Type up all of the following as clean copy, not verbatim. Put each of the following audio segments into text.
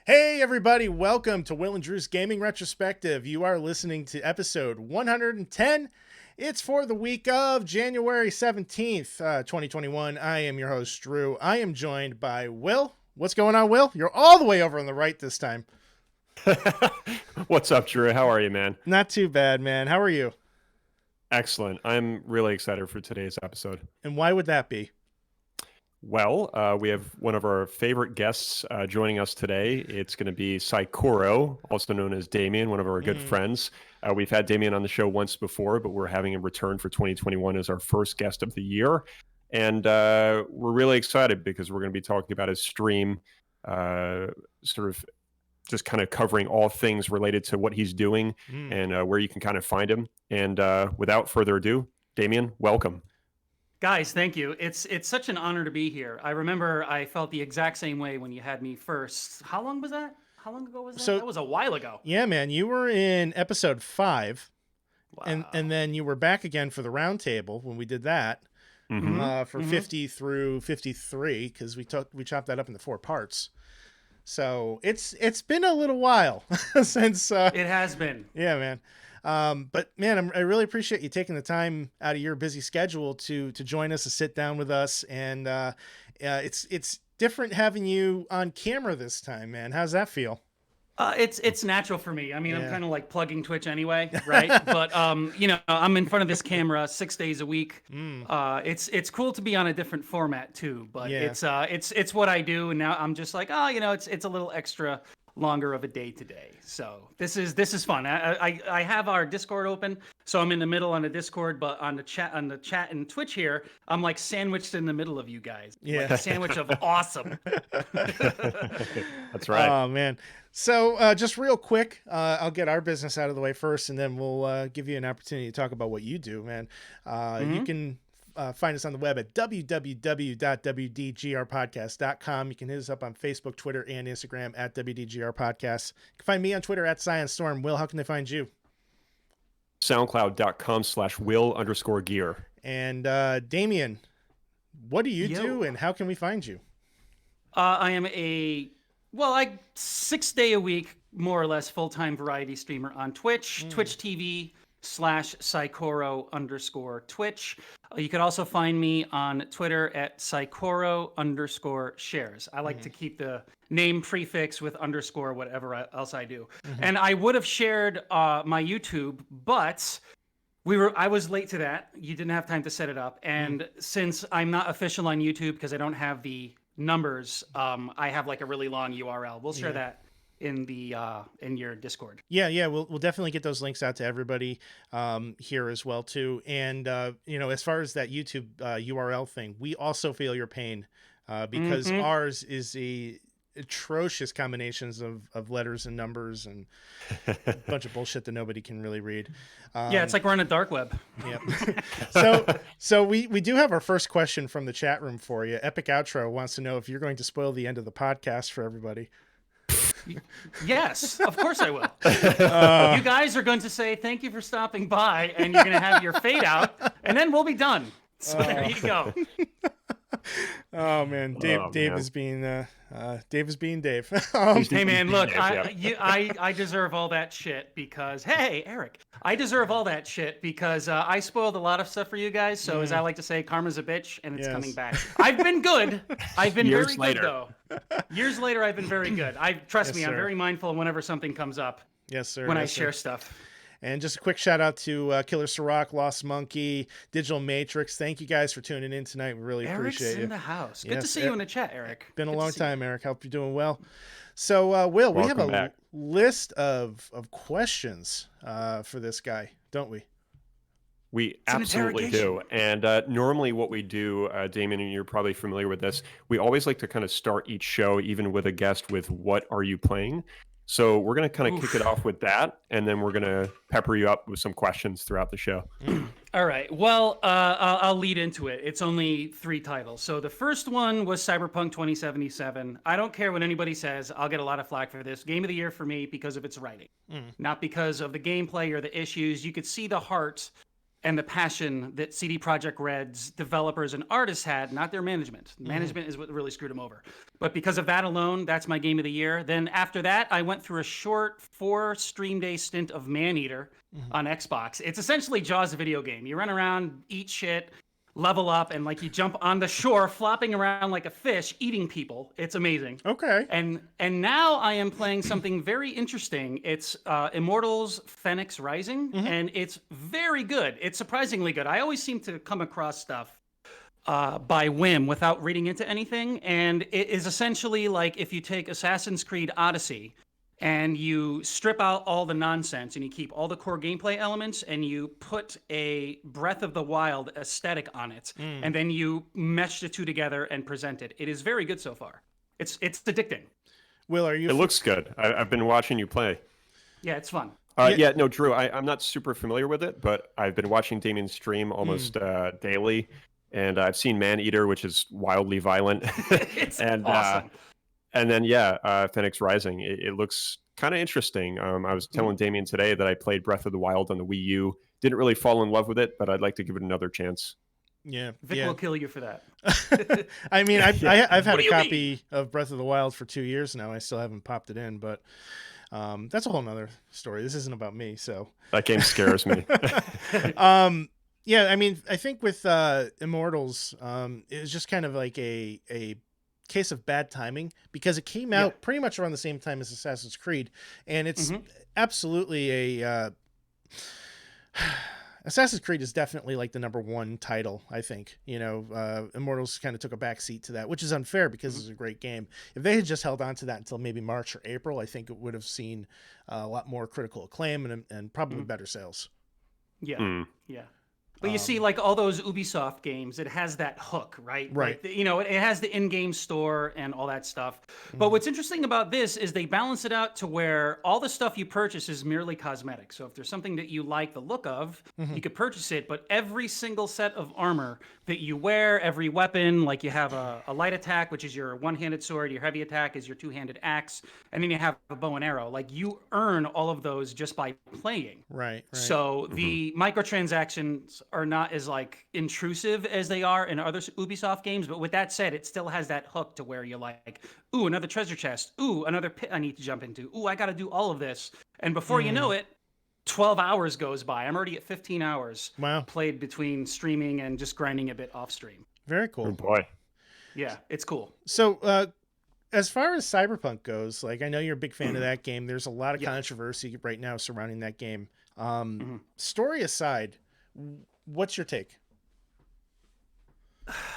Hey everybody, welcome to Will and Drew's Gaming Retrospective. You are listening to episode 110. It's for the week of January 17th, 2021. I am your host, Drew. I am joined by Will. What's going on, Will? You're all the way over on the right this time. What's up, Drew? How are you, man? Not too bad, man. How are you? Excellent. I'm really excited for today's episode. And why would that be? Well, we have one of our favorite guests joining us today. It's going to be Saikoro, also known as Damien, one of our good friends. We've had Damien on the show once before, but we're having him return for 2021 as our first guest of the year. And we're really excited because we're going to be talking about his stream, sort of just kind of covering all things related to what he's doing and where you can kind of find him. And without further ado, Damien, welcome. Guys, thank you. It's such an honor to be here. I remember I felt the exact same way when you had me first. How long was that? How long ago was that? That was a while ago. Yeah, man. You were in episode 5. Wow. And then you were back again for the roundtable when we did that for 50 through 53 because we chopped that up into 4 parts. So it's been a little while since it has been. Yeah, man. But man, I really appreciate you taking the time out of your busy schedule to join us, to sit down with us. And it's different having you on camera this time, man. How's that feel? It's natural for me. I mean, I'm kind of like plugging Twitch anyway, right? But I'm in front of this camera 6 days a week. It's cool to be on a different format too. But it's what I do, and now I'm just like, it's a little extra longer of a day today. So this is fun. I have our Discord open, so I'm in the middle on the Discord, but on the chat and Twitch here, I'm like sandwiched in the middle of you guys. Yeah. Like a sandwich of awesome. That's right. Oh man. So just real quick, I'll get our business out of the way first, and then we'll give you an opportunity to talk about what you do, man. You can find us on the web at www.WDGRPodcast.com. You can hit us up on Facebook, Twitter, and Instagram at WDGRPodcast. You can find me on Twitter at ScienceStorm. Will, how can they find you? SoundCloud.com/Will_gear. And Damien, what do you do, and how can we find you? I am a 6 day a week, more or less, full-time variety streamer on Twitch, Twitch TV /Saikoro_Twitch. You can also find me on Twitter at Saikoro_shares. I like to keep the name prefix with underscore, whatever else I do. And I would have shared my YouTube, but I was late to that. You didn't have time to set it up. And since I'm not official on YouTube because I don't have the numbers, I have like a really long URL. We'll share that in the in your Discord. Yeah, we'll definitely get those links out to everybody here as well too. And as far as that YouTube URL thing, we also feel your pain because ours is atrocious combinations of letters and numbers and a bunch of bullshit that nobody can really read. Yeah, it's like we're on a dark web. Yep. So we do have our first question from the chat room for you. Epic Outro wants to know if you're going to spoil the end of the podcast for everybody. Yes, of course I will. You guys are going to say thank you for stopping by, and you're going to have your fade out, and then we'll be done. So there you go. Oh man, Dave is being Dave. Hey man, look, I deserve all that shit because hey, Eric, I deserve all that shit because I spoiled a lot of stuff for you guys. So as I like to say, karma's a bitch, and it's coming back. I've been good. I've been very good though. Years later, I've been very good. Trust me, I'm very mindful whenever something comes up. Yes, sir. When I share stuff. And just a quick shout out to Killer Sirach, Lost Monkey, Digital Matrix. Thank you guys for tuning in tonight. We really appreciate you. Eric's in the house. Good to see you in the chat, Eric. Been a long time, Eric. Hope you're doing well. So, Will, we have a list of questions for this guy, don't we? We absolutely do. And normally what we do, Damien, and you're probably familiar with this, we always like to kind of start each show, even with a guest, with what are you playing? So we're going to kind of kick it off with that, and then we're going to pepper you up with some questions throughout the show. All right. Well, I'll lead into it. It's only 3 titles. So the first one was Cyberpunk 2077. I don't care what anybody says. I'll get a lot of flack for this. Game of the year for me because of its writing, not because of the gameplay or the issues. You could see the heart and the passion that CD Projekt Red's developers and artists had, not their management. Management is what really screwed them over. But because of that alone, that's my game of the year. Then after that, I went through a short 4-stream day stint of Maneater on Xbox. It's essentially Jaws, a video game. You run around, eat shit, level up, and like you jump on the shore, flopping around like a fish, eating people. It's amazing. Okay. And now I am playing something very interesting. It's Immortals Phoenix Rising, and it's very good. It's surprisingly good. I always seem to come across stuff by whim without reading into anything, and it is essentially like if you take Assassin's Creed Odyssey and you strip out all the nonsense and you keep all the core gameplay elements and you put a Breath of the Wild aesthetic on it, and then you mesh the two together and present it. It is very good so far. It's addicting. Will, are you? It looks good. I've been watching you play. Yeah, it's fun. No, Drew, I'm not super familiar with it, but I've been watching Damien stream almost daily, and I've seen Maneater, which is wildly violent. It's awesome. And then, Phoenix Rising. It looks kind of interesting. I was telling Damien today that I played Breath of the Wild on the Wii U. Didn't really fall in love with it, but I'd like to give it another chance. Yeah, Vic will kill you for that. I mean, I've had a copy of Breath of the Wild for 2 years now. I still haven't popped it in, but that's a whole nother story. This isn't about me, so that game scares me. Yeah, I mean, I think with Immortals, it was just kind of like a case of bad timing because it came out pretty much around the same time as Assassin's Creed, and it's absolutely a Assassin's Creed is definitely like the #1 title. I think, Immortals kind of took a backseat to that, which is unfair because it's a great game. If they had just held on to that until maybe March or April, I think it would have seen a lot more critical acclaim and probably better sales. Yeah. But you see, like all those Ubisoft games, it has that hook, right? Right. Like, it has the in-game store and all that stuff. But what's interesting about this is they balance it out to where all the stuff you purchase is merely cosmetic. So if there's something that you like the look of, you could purchase it. But every single set of armor that you wear, every weapon, like you have a light attack, which is your one-handed sword, your heavy attack is your two-handed axe, and then you have a bow and arrow. Like you earn all of those just by playing. Right. So the microtransactions are not as like intrusive as they are in other Ubisoft games, but with that said, it still has that hook to where you're like, ooh, another treasure chest, ooh, another pit I need to jump into, ooh, I got to do all of this, and before you know it, 12 hours goes by. I'm already at 15 hours played between streaming and just grinding a bit off stream. Very cool. Oh boy. Yeah, it's cool. So as far as Cyberpunk goes, like I know you're a big fan of that game. There's a lot of controversy right now surrounding that game. Story aside, what's your take?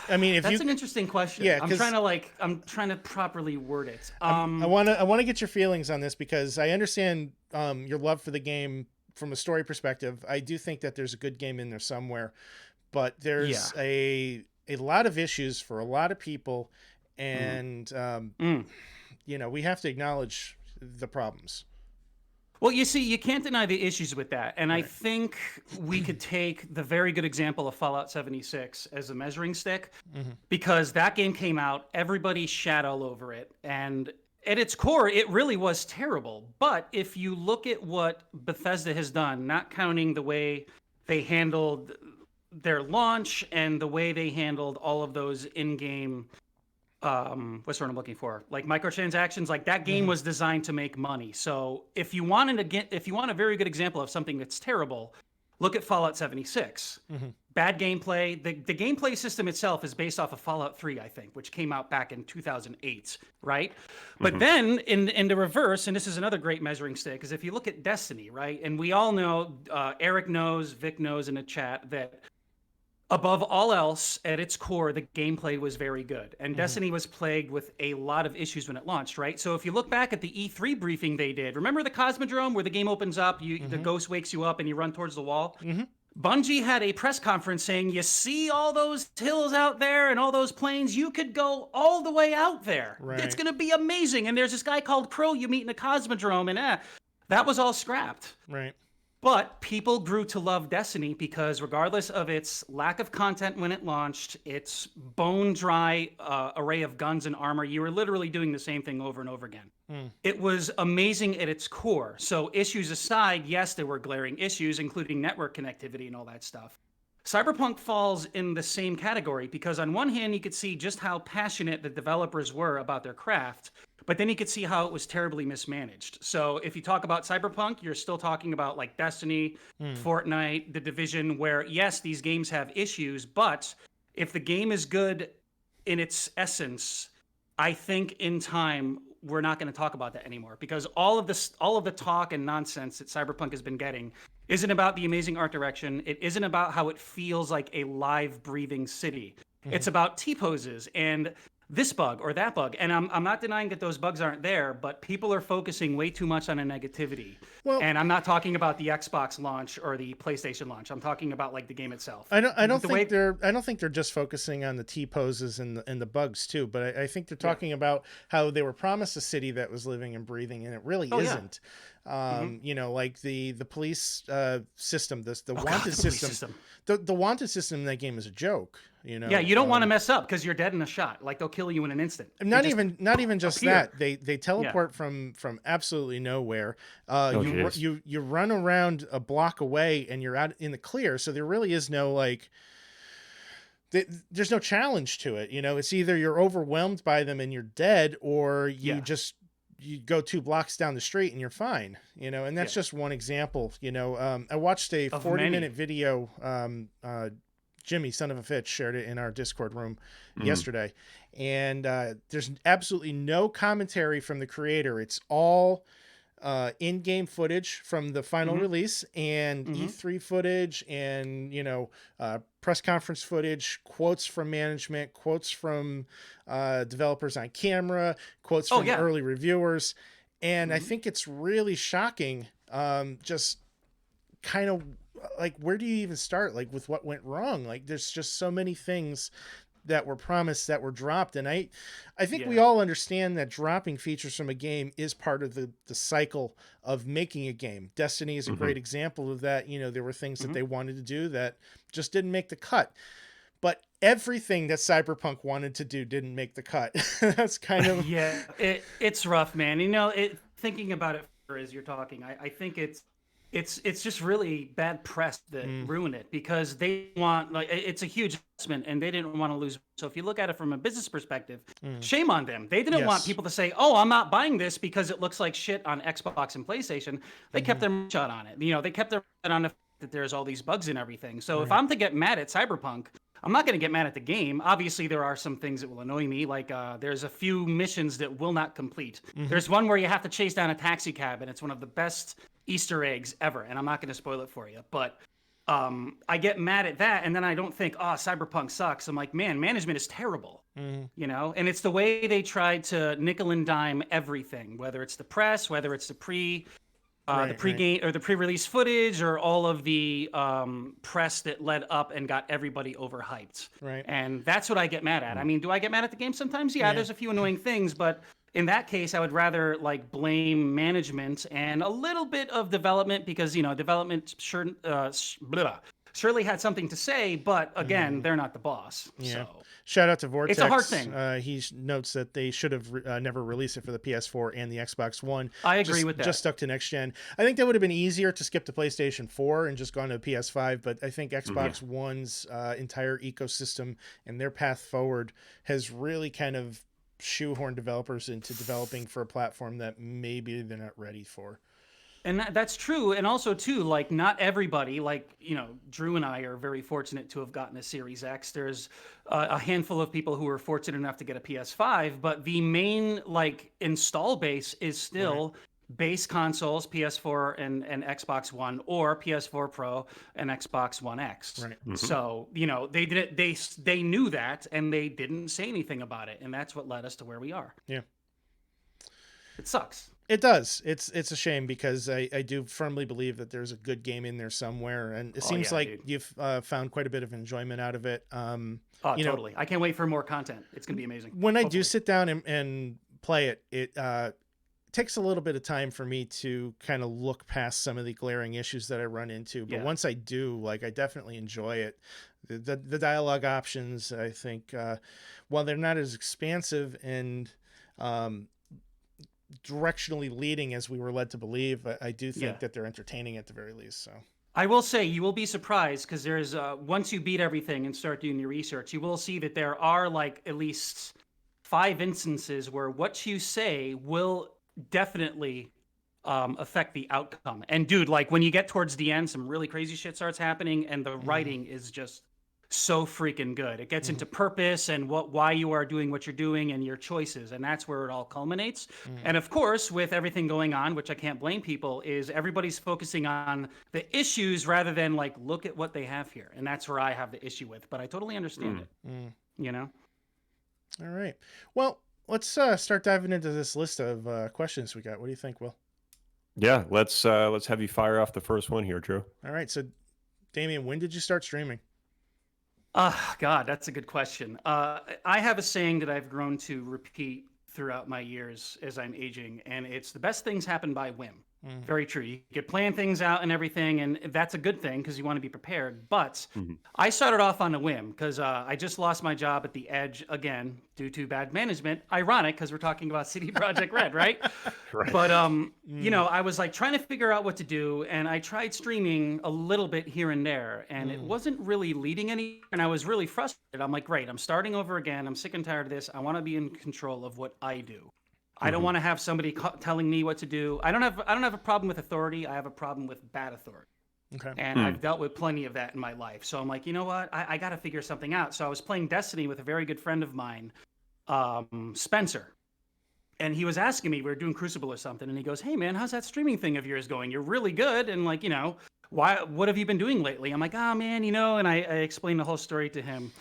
I mean, that's an interesting question. Yeah, I'm trying to properly word it. I want to get your feelings on this because I understand your love for the game from a story perspective. I do think that there's a good game in there somewhere, but there's a lot of issues for a lot of people, and we have to acknowledge the problems. Well, you see, you can't deny the issues with that. And I think we could take the very good example of Fallout 76 as a measuring stick, because that game came out, everybody shat all over it. And at its core, it really was terrible. But if you look at what Bethesda has done, not counting the way they handled their launch and the way they handled all of those in-game what's the word I'm looking for? Like microtransactions, like that game was designed to make money. So if you want a very good example of something that's terrible, look at Fallout 76. Bad gameplay. The gameplay system itself is based off of Fallout 3, I think, which came out back in 2008, right? But then in the reverse, and this is another great measuring stick, is if you look at Destiny, right? And we all know, Eric knows, Vic knows in the chat, that above all else, at its core, the gameplay was very good. And Destiny was plagued with a lot of issues when it launched, right? So if you look back at the E3 briefing they did, remember the Cosmodrome where the game opens up, the ghost wakes you up and you run towards the wall? Bungie had a press conference saying, you see all those hills out there and all those plains? You could go all the way out there. Right. It's going to be amazing. And there's this guy called Crow you meet in the Cosmodrome, and that was all scrapped. Right. But people grew to love Destiny because regardless of its lack of content when it launched, its bone dry array of guns and armor, you were literally doing the same thing over and over again. It was amazing at its core. So issues aside, yes, there were glaring issues, including network connectivity and all that stuff. Cyberpunk falls in the same category because on one hand, you could see just how passionate the developers were about their craft, but then you could see how it was terribly mismanaged. So if you talk about Cyberpunk, you're still talking about like Destiny, Fortnite, The Division, where yes, these games have issues, but if the game is good in its essence, I think in time, we're not going to talk about that anymore because all of the talk and nonsense that Cyberpunk has been getting isn't about the amazing art direction. It isn't about how it feels like a live, breathing city. It's about T-poses and this bug or that bug. And I'm not denying that those bugs aren't there, but people are focusing way too much on a negativity. Well, and I'm not talking about the Xbox launch or the PlayStation launch. I'm talking about like the game itself. I don't think they're just focusing on the T-poses and the bugs too, but I think they're talking about how they were promised a city that was living and breathing, and it really isn't. Like the police system, the wanted system. The wanted system in that game is a joke. Yeah, you don't want to mess up because you're dead in a shot. Like they'll kill you in an instant. Not even just that. They teleport from absolutely nowhere. You run around a block away and you're out in the clear. So there really is no there's no challenge to it. It's either you're overwhelmed by them and you're dead, or you go 2 blocks down the street and you're fine. And that's just one example. I watched a 40-minute video. Jimmy, son of a Fitch, shared it in our Discord room yesterday. And there's absolutely no commentary from the creator. It's all in-game footage from the final release and E3 footage and, press conference footage, quotes from management, quotes from developers on camera, quotes from early reviewers. And I think it's really shocking, just kind of like, where do you even start? Like with what went wrong? Like there's just so many things that were promised that were dropped. And I think we all understand that dropping features from a game is part of the cycle of making a game. Destiny is a great example of that. There were things that they wanted to do that just didn't make the cut. But everything that Cyberpunk wanted to do didn't make the cut. That's kind of... it's rough, man. Thinking about it as you're talking, I think it's just really bad press that ruined it because they want, like, it's a huge investment and they didn't want to lose. So if you look at it from a business perspective, shame on them. They didn't want people to say, oh, I'm not buying this because it looks like shit on Xbox and PlayStation. They kept their mouth shut on it. They kept their mouth on the fact that there's all these bugs and everything. So if I'm to get mad at Cyberpunk, I'm not going to get mad at the game. Obviously, there are some things that will annoy me. Like there's a few missions that will not complete. There's one where you have to chase down a taxi cab, and it's one of the best Easter eggs ever. And I'm not going to spoil it for you. But I get mad at that, and then I don't think, oh, Cyberpunk sucks. I'm like, man, management is terrible. And it's the way they tried to nickel and dime everything, whether it's the press, whether it's the pre-game or the pre-release footage, or all of the press that led up and got everybody overhyped. Right. And that's what I get mad at. I mean, do I get mad at the game sometimes? Yeah, there's a few annoying things, but in that case, I would rather like blame management and a little bit of development because, development surely had something to say, but again, they're not the boss. Yeah. So Shout out to Vortex. it's a hard thing. He notes that they should have never released it for the PS4 and the Xbox One. I agree with that. Just stuck to next gen. I think that would have been easier to skip to PlayStation 4 and just gone to PS5, but I think Xbox One's entire ecosystem and their path forward has really kind of shoehorned developers into developing for a platform that maybe they're not ready for. And that's true. And also, too, like not everybody, like, Drew and I are very fortunate to have gotten a Series X. There's a handful of people who are fortunate enough to get a PS5, but the main like install base is still base consoles, PS4 and Xbox One, or PS4 Pro and Xbox One X. Right. So, they did it, they knew that and they didn't say anything about it. And that's what led us to where we are. Yeah. It sucks. It does. It's a shame because I do firmly believe that there's a good game in there somewhere, and it seems like dude. you've found quite a bit of enjoyment out of it. Totally. I can't wait for more content. It's going to be amazing. When I do sit down and play it, it takes a little bit of time for me to kind of look past some of the glaring issues that I run into. But once I do, like, I definitely enjoy it. The dialogue options, I think, while they're not as expansive and directionally leading as we were led to believe, I do think that they're entertaining at the very least. So I will say you will be surprised because there's once you beat everything and start doing your research, you will see that there are like at least 5 instances where what you say will definitely affect the outcome. And dude, like when you get towards the end, some really crazy shit starts happening, and the writing is just so freaking good. It gets into purpose and why you are doing what you're doing and your choices, and that's where it all culminates. And of course, with everything going on, which I can't blame people, is everybody's focusing on the issues rather than like look at what they have here, and that's where I have the issue with. But I totally understand it. All right. Well, let's start diving into this list of questions we got. What do you think, Will? Yeah, let's have you fire off the first one here, Drew. All right. So, Damien, when did you start streaming? God, that's a good question. I have a saying that I've grown to repeat throughout my years as I'm aging, and it's the best things happen by whim. Very true. You get plan things out and everything, and that's a good thing because you want to be prepared. But I started off on a whim because I just lost my job at the Edge again due to bad management. Ironic because we're talking about CD Projekt Red, right? Right. But I was like trying to figure out what to do, and I tried streaming a little bit here and there, and it wasn't really leading any. And I was really frustrated. I'm like, great, I'm starting over again. I'm sick and tired of this. I want to be in control of what I do. I don't want to have somebody telling me what to do. I don't have a problem with authority. I have a problem with bad authority. Okay. And I've dealt with plenty of that in my life. So I'm like, you know what? I got to figure something out. So I was playing Destiny with a very good friend of mine, Spencer. And he was asking me, we were doing Crucible or something, and he goes, hey man, how's that streaming thing of yours going? You're really good. And like, what have you been doing lately? I'm like, oh man, and I explained the whole story to him.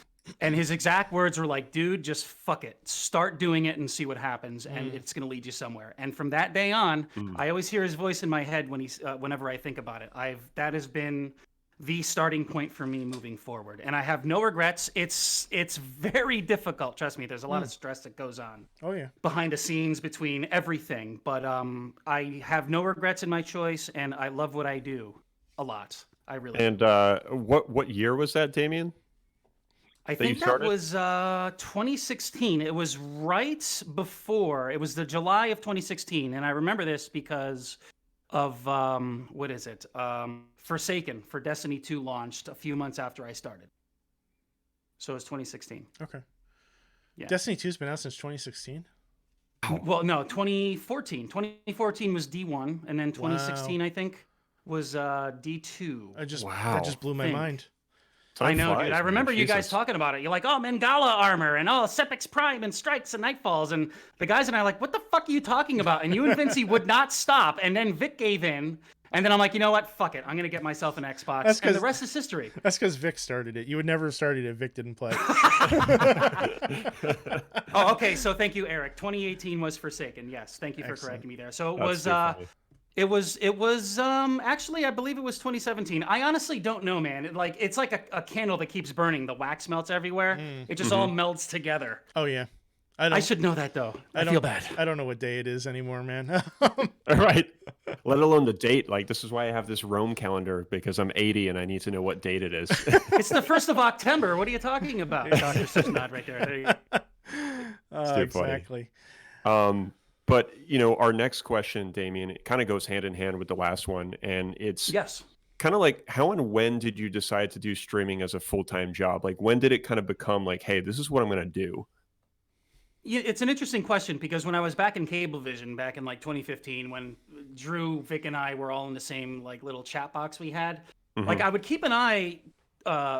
And his exact words were like, dude, just fuck it. Start doing it and see what happens, and it's going to lead you somewhere. And from that day on, I always hear his voice in my head whenever I think about it. That has been the starting point for me moving forward. And I have no regrets. It's very difficult. Trust me, there's a lot of stress that goes on. Oh, yeah. Behind the scenes between everything. But I have no regrets in my choice, and I love what I do a lot. I really do. And what year was that, Damien? I think that was 2016. It was right before. It was the July of 2016. And I remember this because of, Forsaken for Destiny 2 launched a few months after I started. So it was 2016. Okay. Yeah. Destiny 2's been out since 2016? Well, no, 2014. 2014 was D1, and then 2016, I think, was D2. That just blew my mind. I know, dude. I remember you guys talking about it. You're like, oh, Mangala armor and Sepix Prime and Strikes and Nightfalls. And the guys and I are like, what the fuck are you talking about? And you and Vincey would not stop. And then Vic gave in. And then I'm like, you know what? Fuck it. I'm going to get myself an Xbox. And the rest is history. That's because Vic started it. You would never have started it if Vic didn't play. Oh, okay. So thank you, Eric. 2018 was Forsaken. Yes. Thank you for correcting me there. So it was... It was actually, I believe it was 2017. I honestly don't know, man. It's like a candle that keeps burning. The wax melts everywhere. It just all melts together. Oh yeah. I should know that though. I feel bad. I don't know what day it is anymore, man. Right. Let alone the date. Like, this is why I have this Rome calendar, because I'm 80 and I need to know what date it is. It's the 1st of October. What are you talking about? Dr. Sisnod right there. There you go. Exactly. But, our next question, Damien, it kind of goes hand in hand with the last one. And it's kind of like, how and when did you decide to do streaming as a full-time job? Like, when did it kind of become like, hey, this is what I'm going to do? Yeah, it's an interesting question, because when I was back in Cablevision back in like 2015, when Drew, Vic, and I were all in the same like little chat box we had, like I would keep an eye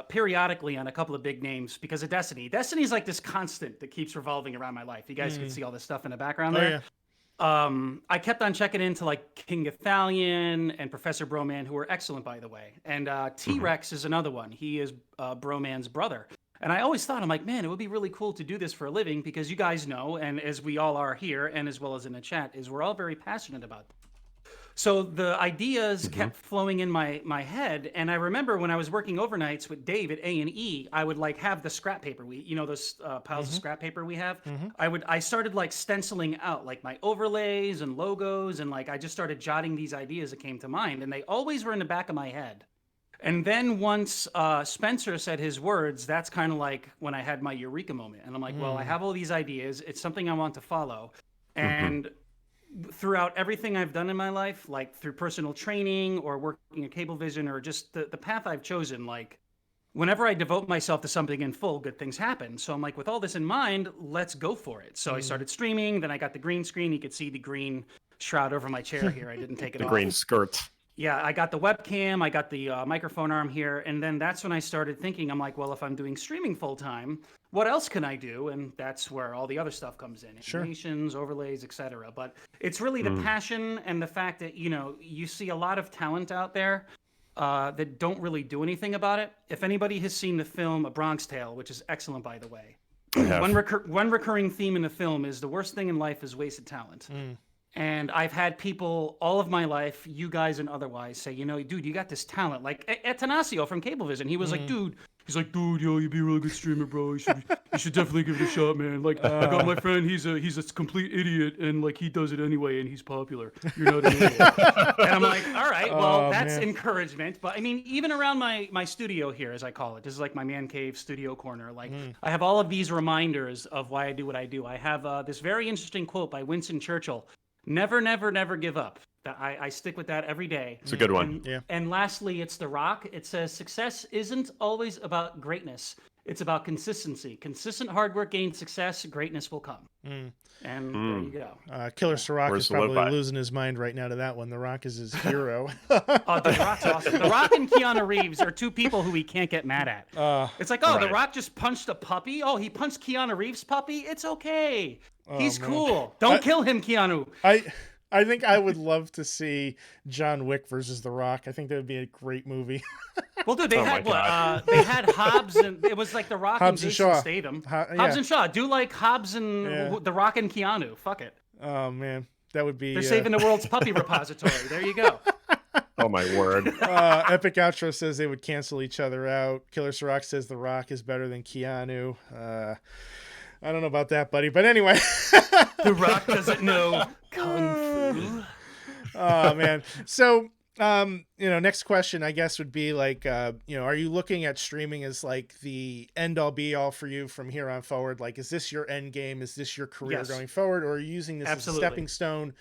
periodically on a couple of big names because of Destiny. Destiny's like this constant that keeps revolving around my life. You guys can see all this stuff in the background there. Yeah. I kept on checking into like King Gathalion and Professor Broman, who were excellent, by the way. And T-Rex is another one. He is Broman's brother. And I always thought, I'm like, man, it would be really cool to do this for a living, because you guys know, and as we all are here, and as well as in the chat, is we're all very passionate about it. So the ideas kept flowing in my head. And I remember when I was working overnights with Dave at A&E, I would like have the scrap paper. Those piles of scrap paper we have. I started like stenciling out like my overlays and logos, and like I just started jotting these ideas that came to mind, and they always were in the back of my head. And then once Spencer said his words, that's kind of like when I had my eureka moment. And I'm like, well, I have all these ideas. It's something I want to follow. And throughout everything I've done in my life, like through personal training or working at Cablevision, or just the path I've chosen, like whenever I devote myself to something in full, good things happen. So I'm like, with all this in mind, let's go for it. So I started streaming. Then I got the green screen. You could see the green shroud over my chair here. I didn't take it off. The green skirt. Yeah, I got the webcam, I got the microphone arm here, and then that's when I started thinking, I'm like, well, if I'm doing streaming full-time, what else can I do? And that's where all the other stuff comes in, animations, overlays, etc. But it's really the passion and the fact that, you see a lot of talent out there that don't really do anything about it. If anybody has seen the film A Bronx Tale, which is excellent, by the way, one recurring theme in the film is the worst thing in life is wasted talent. And I've had people all of my life, you guys and otherwise, say, dude, you got this talent. Like Atanasio from Cablevision, he was like, dude, yo, you'd be a really good streamer, bro. You should definitely give it a shot, man. Like, I got my friend, he's a complete idiot, and like he does it anyway, and he's popular. You're not an idiot. And I'm like, all right, well, that's encouragement. But I mean, even around my studio here, as I call it, this is like my man cave studio corner. Like, I have all of these reminders of why I do what I do. I have this very interesting quote by Winston Churchill. Never, never, never give up. I stick with that every day. It's a good one. And lastly, it's The Rock. It says, success isn't always about greatness. It's about consistency. Consistent hard work gains success. Greatness will come. And there you go. Killer Sirach is probably losing his mind right now to that one. The Rock is his hero. The Rock's awesome. The Rock and Keanu Reeves are two people who he can't get mad at. It's like, The Rock just punched a puppy. Oh, he punched Keanu Reeves' puppy? It's okay. He's cool. Don't kill him, Keanu. I think I would love to see John Wick versus The Rock. I think that would be a great movie. Well, dude, they had they had Halves, and it was like The Rock and Jason Statham. Halves and Shaw. Do like Halves and The Rock and Keanu. Fuck it. Oh man, that would be. They're saving the world's puppy repository. There you go. Oh my word. Epic Outro says they would cancel each other out. Killer Sirach says The Rock is better than Keanu. I don't know about that, buddy. But anyway. The Rock doesn't know Kung Fu. Oh, man. So, next question, I guess, would be like, are you looking at streaming as like the end all be all for you from here on forward? Like, is this your end game? Is this your career going forward? Or are you using this as a stepping stone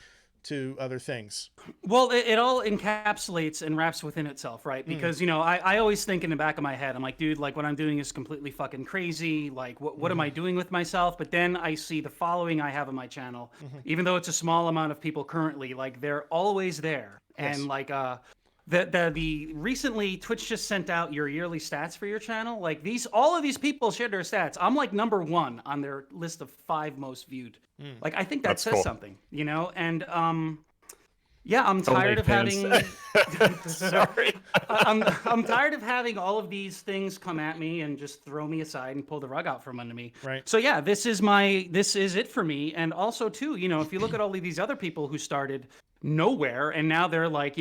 to other things? Well, it all encapsulates and wraps within itself, right? Because, I always think in the back of my head, I'm like, dude, like what I'm doing is completely fucking crazy. Like, what am I doing with myself? But then I see the following I have on my channel, even though it's a small amount of people currently, like they're always there. Yes. And like, the recently Twitch just sent out your yearly stats for your channel. Like all of these people shared their stats. I'm like number 1 on their list of 5 most viewed. Like I think that says something, and I'm tired of having sorry. I'm tired of having all of these things come at me and just throw me aside and pull the rug out from under me. Right. So this is it for me. And also too, if you look at all of these other people who started nowhere, and now they're like,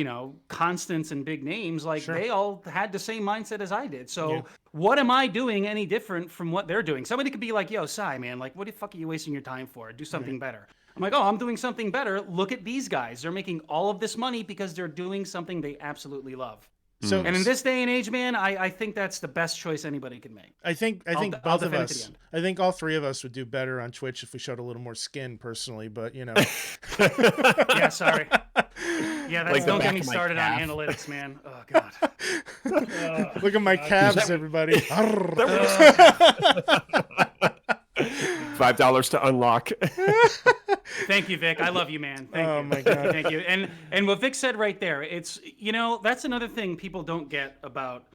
constants and big names. Like they all had the same mindset as I did. So what am I doing any different from what they're doing? Somebody could be like, yo, Sai, man, like, what the fuck are you wasting your time for? Do something better. I'm like, oh, I'm doing something better. Look at these guys. They're making all of this money because they're doing something they absolutely love. So, and in this day and age, man, I think that's the best choice anybody can make. I think both of us. I think all three of us would do better on Twitch if we showed a little more skin, personally. But yeah, sorry. Yeah, that's, like don't get me started on analytics, man. Oh God. Look at my calves, everybody. $5 to unlock. Thank you, Vic. I love you, man. Thank you. Oh my God. Thank you. And what Vic said right there, it's, that's another thing people don't get about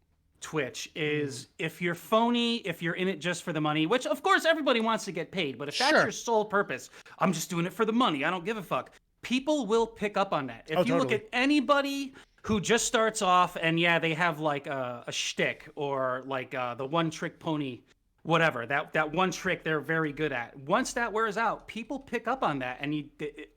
Twitch is if you're phony, if you're in it just for the money, which of course everybody wants to get paid, but if that's your sole purpose, I'm just doing it for the money, I don't give a fuck. People will pick up on that. If you look at anybody who just starts off and they have like a shtick or like the one trick pony, whatever, that one trick they're very good at. Once that wears out, people pick up on that, and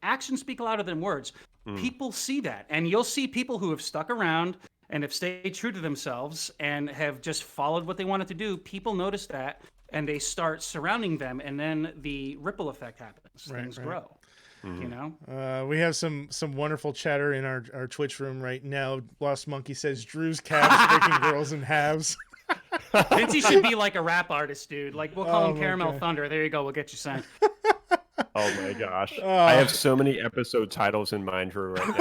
actions speak louder than words. People see that, and you'll see people who have stuck around and have stayed true to themselves and have just followed what they wanted to do. People notice that, and they start surrounding them, and then the ripple effect happens. Things grow. We have some wonderful chatter in our Twitch room right now. Lost Monkey says Drew's calves making girls in halves. Vincey should be like a rap artist, dude. Like, we'll call him Caramel Thunder. There you go. We'll get you signed. Oh my gosh. I have so many episode titles in mind, Drew, right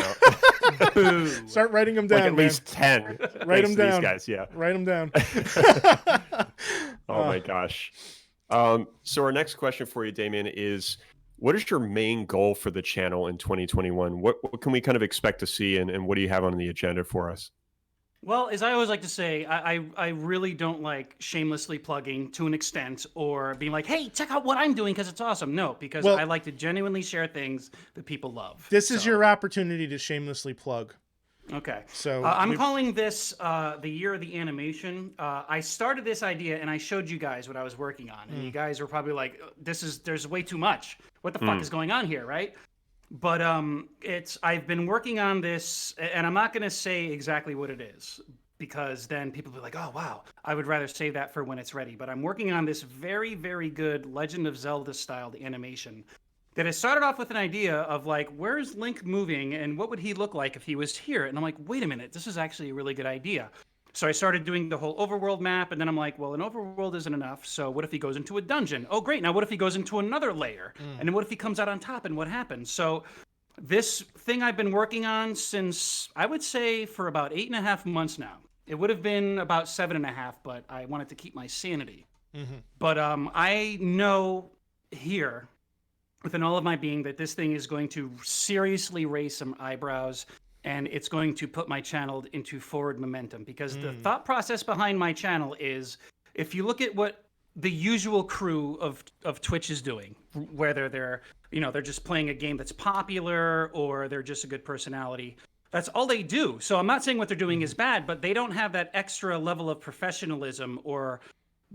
now. Start writing them down, like at least 10. Write them down. These guys, yeah. Write them down. Oh my gosh. So our next question for you, Damien, is what is your main goal for the channel in 2021? What can we kind of expect to see, and what do you have on the agenda for us? Well, as I always like to say, I really don't like shamelessly plugging to an extent or being like, hey, check out what I'm doing because it's awesome. No, because I like to genuinely share things that people love. This is your opportunity to shamelessly plug. Okay. So I'm calling this the year of the animation. I started this idea and I showed you guys what I was working on. And you guys were probably like, there's way too much. What the fuck is going on here, right? But I've been working on this, and I'm not going to say exactly what it is, because then people will be like, oh, wow, I would rather save that for when it's ready. But I'm working on this very, very good Legend of Zelda-styled animation that has started off with an idea of, like, where's Link moving, and what would he look like if he was here? And I'm like, wait a minute, this is actually a really good idea. So I started doing the whole overworld map, and then I'm like, well, an overworld isn't enough, so what if he goes into a dungeon? Oh, great, now what if he goes into another layer? And then what if he comes out on top, and what happens? So this thing I've been working on since, I would say, for about 8.5 months now. It would have been about 7.5, but I wanted to keep my sanity. But I know here, within all of my being, that this thing is going to seriously raise some eyebrows, and it's going to put my channel into forward momentum, because the thought process behind my channel is, if you look at what the usual crew of Twitch is doing, whether they're just playing a game that's popular or they're just a good personality, that's all they do. So I'm not saying what they're doing is bad, but they don't have that extra level of professionalism or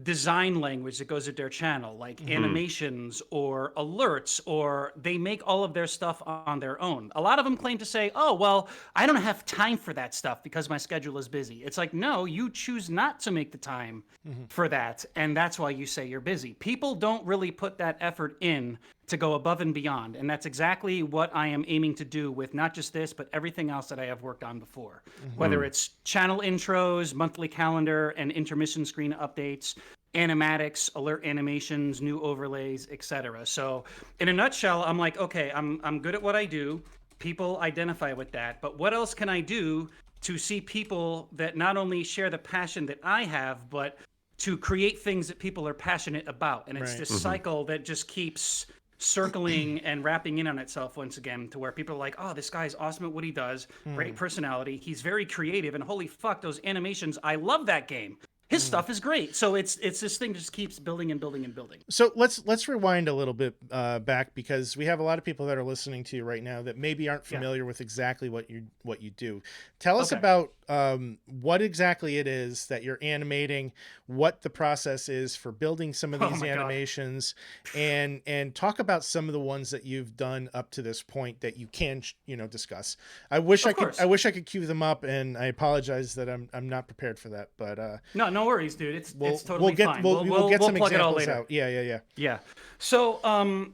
design language that goes at their channel, like animations or alerts, or they make all of their stuff on their own. A lot of them claim to say, oh, well, I don't have time for that stuff because my schedule is busy. It's like, no, you choose not to make the time for that, and that's why you say you're busy. People don't really put that effort in to go above and beyond, and that's exactly what I am aiming to do with not just this, but everything else that I have worked on before. Whether it's channel intros, monthly calendar, and intermission screen updates, animatics, alert animations, new overlays, etc. So in a nutshell, I'm like, okay, I'm good at what I do. People identify with that, but what else can I do to see people that not only share the passion that I have, but to create things that people are passionate about? And it's this cycle that just keeps circling and wrapping in on itself once again, to where people are like, oh, this guy's awesome at what he does, great personality, he's very creative, and holy fuck, those animations, I love that game. His stuff is great. So it's this thing just keeps building and building and building. So let's rewind a little bit back, because we have a lot of people that are listening to you right now that maybe aren't familiar with exactly what you do. Tell us about what exactly it is that you're animating, what the process is for building some of these animations, and talk about some of the ones that you've done up to this point that you can, discuss. I wish I could cue them up, and I apologize that I'm not prepared for that, but no worries, dude. It's totally fine. We'll get some plug it all examples later. out. Yeah. So,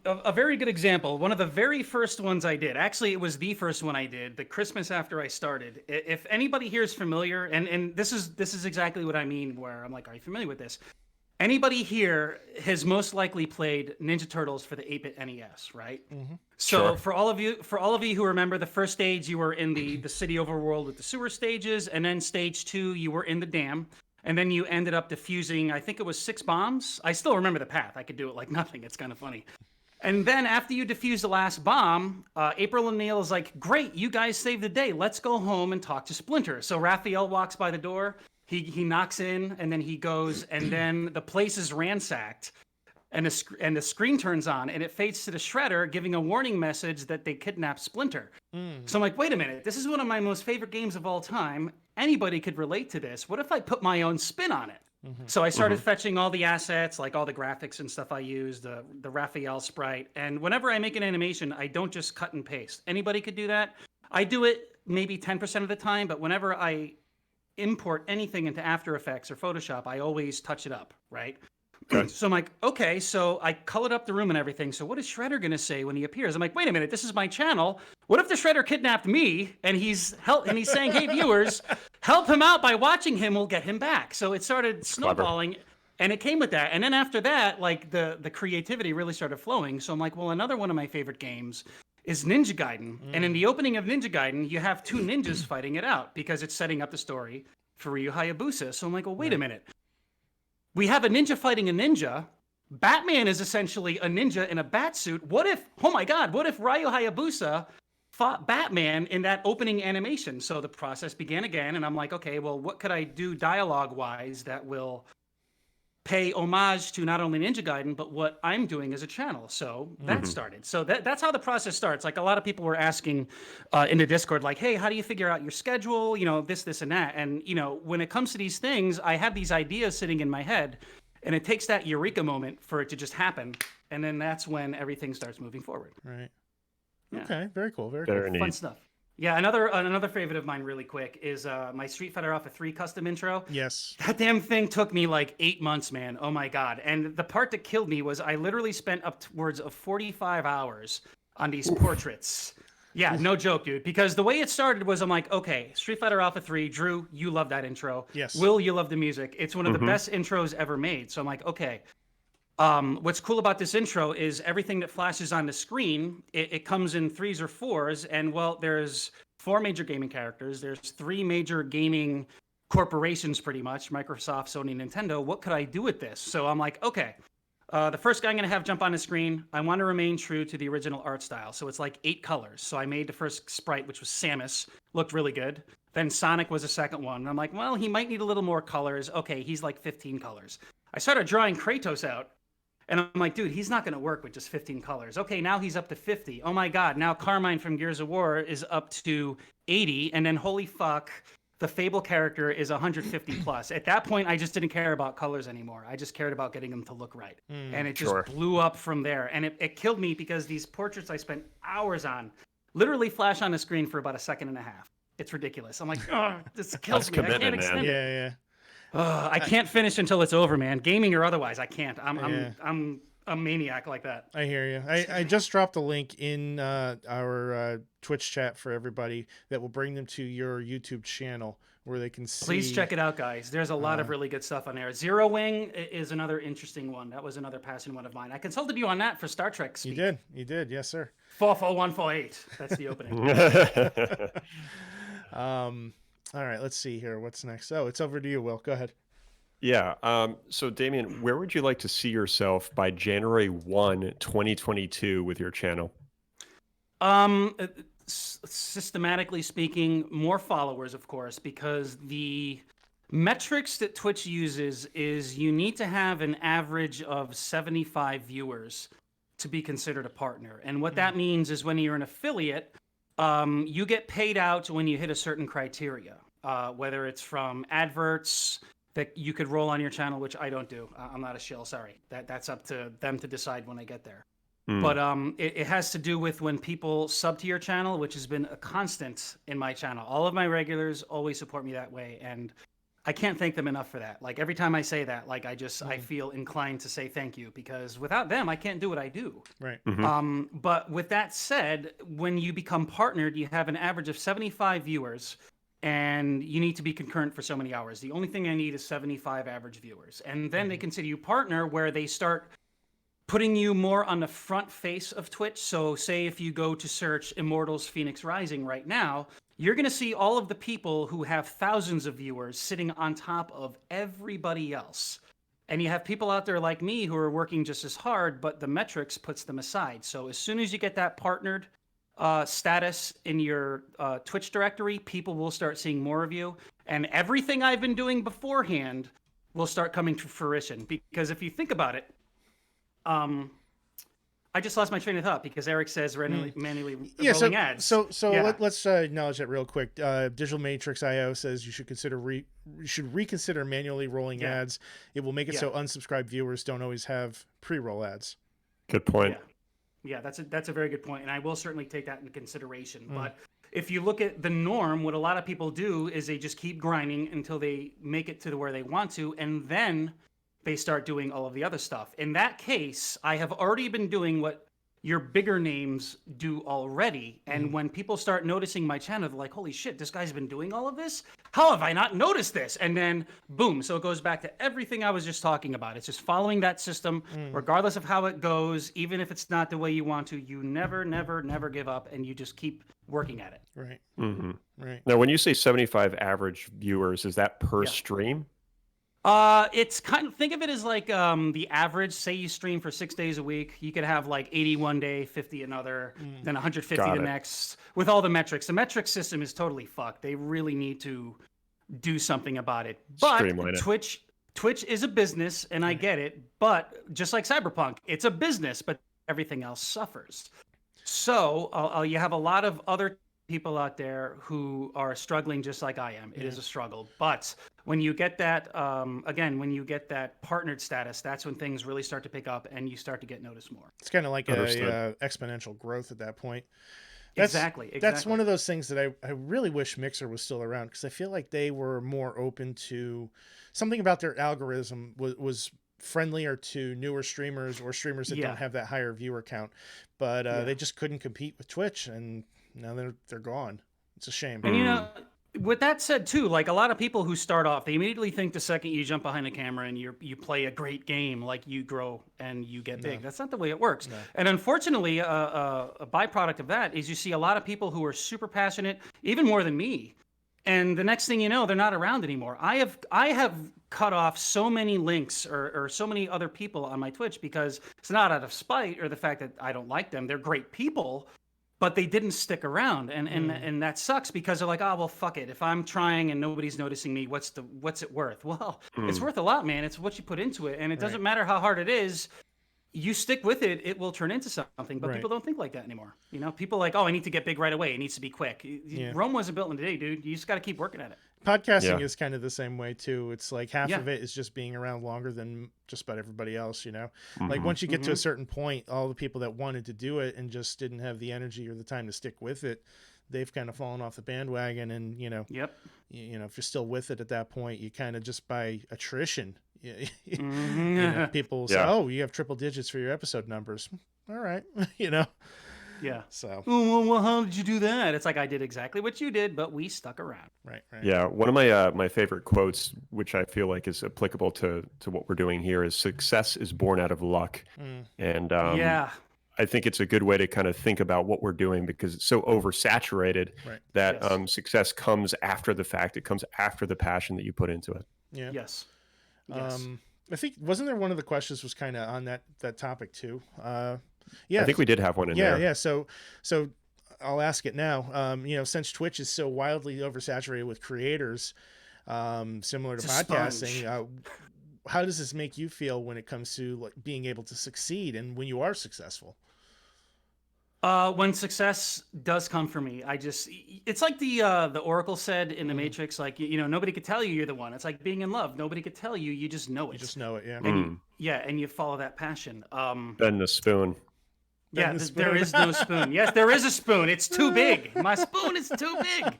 a very good example. One of the very first ones I did. Actually, it was the first one I did. The Christmas after I started. If anybody here is familiar, and this is exactly what I mean. Where I'm like, are you familiar with this? Anybody here has most likely played Ninja Turtles for the 8-bit NES, right? Mm-hmm. So Sure. for all of you who remember the first stage, you were in the city overworld with the sewer stages, and then stage 2, you were in the dam. And then you ended up defusing, I think it was 6 bombs. I still remember the path. I could do it like nothing. It's kind of funny. And then after you defuse the last bomb, April O'Neil is like, great, you guys saved the day. Let's go home and talk to Splinter. So Raphael walks by the door. He knocks in, and then he goes, and then the place is ransacked. And the screen turns on, and it fades to the Shredder giving a warning message that they kidnapped Splinter. So I'm like, wait a minute, this is one of my most favorite games of all time. Anybody could relate to this. What if I put my own spin on it? So I started fetching all the assets, like all the graphics and stuff I used, the Raphael sprite. And whenever I make an animation, I don't just cut and paste. Anybody could do that. I do it maybe 10% of the time, but whenever I import anything into After Effects or Photoshop, I always touch it up, right? Okay. So I'm like, okay, so I colored up the room and everything. So what is Shredder going to say when he appears? I'm like, wait a minute, this is my channel. What if the Shredder kidnapped me and he's saying, hey, viewers, help him out by watching him. We'll get him back. So it started snowballing, and it came with that. And then after that, like the creativity really started flowing. So I'm like, well, another one of my favorite games is Ninja Gaiden. And in the opening of Ninja Gaiden, you have 2 ninjas fighting it out because it's setting up the story for Ryu Hayabusa. So I'm like, well, wait a minute. We have a ninja fighting a ninja. Batman is essentially a ninja in a bat suit. What if Ryu Hayabusa fought Batman in that opening animation? So the process began again, and I'm like, okay, well, what could I do dialogue-wise that will pay homage to not only Ninja Gaiden, but what I'm doing as a channel? So that started. So that's how the process starts. Like, a lot of people were asking in the Discord, like, hey, how do you figure out your schedule? This, and that. And, when it comes to these things, I have these ideas sitting in my head, and it takes that eureka moment for it to just happen. And then that's when everything starts moving forward. Right. Yeah. Okay. Very cool. Very Very cool. neat. Fun stuff. Yeah, another favorite of mine really quick is my Street Fighter Alpha 3 custom intro. Yes. That damn thing took me like 8 months, man. Oh my God. And the part that killed me was I literally spent upwards of 45 hours on these portraits. Yeah, no joke, dude. Because the way it started was I'm like, okay, Street Fighter Alpha 3, Drew, you love that intro. Yes. Will, you love the music. It's one of the best intros ever made. So I'm like, okay. What's cool about this intro is everything that flashes on the screen, it comes in 3s or 4s, and well, there's 4 major gaming characters. There's 3 major gaming corporations, pretty much, Microsoft, Sony, Nintendo. What could I do with this? So I'm like, okay, the first guy I'm going to have jump on the screen, I want to remain true to the original art style. So it's like 8 colors. So I made the first sprite, which was Samus, looked really good. Then Sonic was the second one. And I'm like, well, he might need a little more colors. Okay, he's like 15 colors. I started drawing Kratos out. And I'm like, dude, he's not going to work with just 15 colors. Okay, now he's up to 50. Oh my God, now Carmine from Gears of War is up to 80. And then holy fuck, the Fable character is 150 plus. At that point, I just didn't care about colors anymore. I just cared about getting them to look right. And it just blew up from there. And it killed me because these portraits I spent hours on literally flash on the screen for about 1.5 seconds. It's ridiculous. I'm like, oh, this kills me. I can't extend it. Yeah. I can't finish until it's over, man. Gaming or otherwise, I can't. I'm a maniac like that. I hear you. I just dropped a link in our Twitch chat for everybody that will bring them to your YouTube channel where they can see. Please check it out, guys. There's a lot of really good stuff on there. Zero Wing is another interesting one. That was another passion one of mine. I consulted you on that for Star Trek speak. You did. Yes, sir. 44148. That's the opening. All right, let's see here. What's next? Oh, it's over to you, Will. Go ahead. Yeah. So, Damien, where would you like to see yourself by January 1, 2022 with your channel? Systematically speaking, more followers, of course, because the metrics that Twitch uses is you need to have an average of 75 viewers to be considered a partner. And what that means is when you're an affiliate, you get paid out when you hit a certain criteria. whether it's from adverts that you could roll on your channel, which I don't do. I'm not a shill, sorry. That's up to them to decide when I get there. But it has to do with when people sub to your channel, which has been a constant in my channel. All of my regulars always support me that way, and I can't thank them enough for that. Like every time I say that, like I feel inclined to say thank you, because without them, I can't do what I do. Right. But with that said, when you become partnered, you have an average of 75 viewers, and you need to be concurrent for so many hours. The only thing I need is 75 average viewers, and then they consider you partner, where they start putting you more on the front face of Twitch. So say if you go to search Immortals Phoenix Rising right now, you're going to see all of the people who have thousands of viewers sitting on top of everybody else. And you have people out there like me who are working just as hard, but the metrics puts them aside. So as soon as you get that partnered status in your Twitch directory, people will start seeing more of you. And everything I've been doing beforehand will start coming to fruition. Because if you think about it, I just lost my train of thought because Eric says manually rolling ads. So let's acknowledge that real quick. Digital Matrix IO says you should reconsider manually rolling ads. It will make it so unsubscribed viewers don't always have pre-roll ads. Good point. Yeah, that's a very good point, and I will certainly take that into consideration. But if you look at the norm, what a lot of people do is they just keep grinding until they make it to where they want to, and then they start doing all of the other stuff. In that case, I have already been doing what your bigger names do already. And when people start noticing my channel, they're like, holy shit, this guy's been doing all of this? How have I not noticed this? And then boom. So it goes back to everything I was just talking about. It's just following that system, regardless of how it goes, even if it's not the way you want to, you never, never, never give up, and you just keep working at it. Right. Right. Now, when you say 75 average viewers, is that per stream? It's kind of, think of it as like the average. Say you stream for 6 days a week, you could have like 80 one day, 50 another, then 150 the next, with all the metrics. The metric system is totally fucked. They really need to do something about it. But Twitch is a business, and I get it. But just like Cyberpunk, it's a business, but everything else suffers. So you have a lot of other people out there who are struggling just like I am. It is a struggle. But when you get that, when you get that partnered status, that's when things really start to pick up and you start to get noticed more. It's kind of like a exponential growth at that point. Exactly. That's one of those things that I really wish Mixer was still around, because I feel like they were more open to something about their algorithm was friendlier to newer streamers or streamers that don't have that higher viewer count. But they just couldn't compete with Twitch, and now they're gone. It's a shame. And with that said too, like a lot of people who start off, they immediately think the second you jump behind a camera and you play a great game, like you grow and you get big. That's not the way it works. And unfortunately, a byproduct of that is you see a lot of people who are super passionate, even more than me. And the next thing you know, they're not around anymore. I have cut off so many links or so many other people on my Twitch because it's not out of spite or the fact that I don't like them. They're great people, but they didn't stick around, and that sucks because they're like, oh well, fuck it. If I'm trying and nobody's noticing me, what's it worth? Well, it's worth a lot, man. It's what you put into it, and it doesn't matter how hard it is. You stick with it, it will turn into something. But people don't think like that anymore. People are like, oh, I need to get big right away. It needs to be quick. Rome wasn't built in a day, dude. You just got to keep working at it. Podcasting is kind of the same way too. It's like half of it is just being around longer than just about everybody else, Like once you get to a certain point, all the people that wanted to do it and just didn't have the energy or the time to stick with it, they've kind of fallen off the bandwagon. And if you're still with it at that point, you kind of just by attrition, people will say, oh, you have triple digits for your episode numbers. All right. Yeah. So. Well, how did you do that? It's like I did exactly what you did, but we stuck around. Right. Yeah. One of my favorite quotes, which I feel like is applicable to what we're doing here, is success is born out of luck. And I think it's a good way to kind of think about what we're doing, because it's so oversaturated that success comes after the fact. It comes after the passion that you put into it. Yeah. Yes. I think wasn't there one of the questions was kind of on that topic too. I think we did have one in there. Yeah. So I'll ask it now. Since Twitch is so wildly oversaturated with creators, similar to podcasting, how does this make you feel when it comes to like being able to succeed and when you are successful? When success does come for me, it's like the Oracle said in the Matrix, like, nobody could tell you you're the one. It's like being in love. Nobody could tell you, you just know it. You just know it, yeah. And and you follow that passion. Bend the spoon. Yeah, there is no spoon. Yes, there is a spoon. It's too big. My spoon is too big.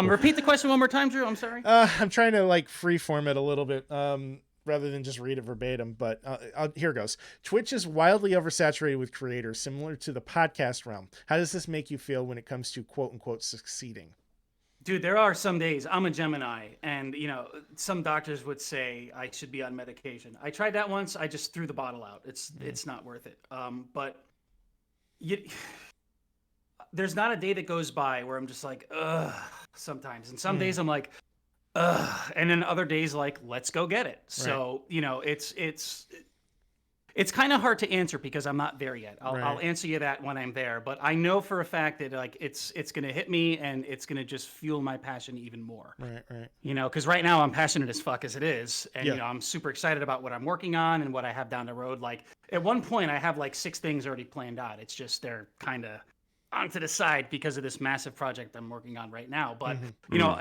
Repeat the question one more time, Drew. I'm sorry. I'm trying to like freeform it a little bit. Rather than just read it verbatim, but here goes. Twitch is wildly oversaturated with creators, similar to the podcast realm. How does this make you feel when it comes to quote unquote succeeding? Dude, there are some days, I'm a Gemini, and some doctors would say I should be on medication. I tried that once. I just threw the bottle out. It's not worth it. But there's not a day that goes by where I'm just like, ugh, sometimes. And some days I'm like, ugh, and then other days like, let's go get it. So, it's kind of hard to answer because I'm not there yet. I'll answer you that when I'm there, but I know for a fact that like it's going to hit me and it's going to just fuel my passion even more. Right. Because right now I'm passionate as fuck as it is, and I'm super excited about what I'm working on and what I have down the road. Like at one point I have like 6 things already planned out. It's just they're kind of onto the side because of this massive project I'm working on right now. But,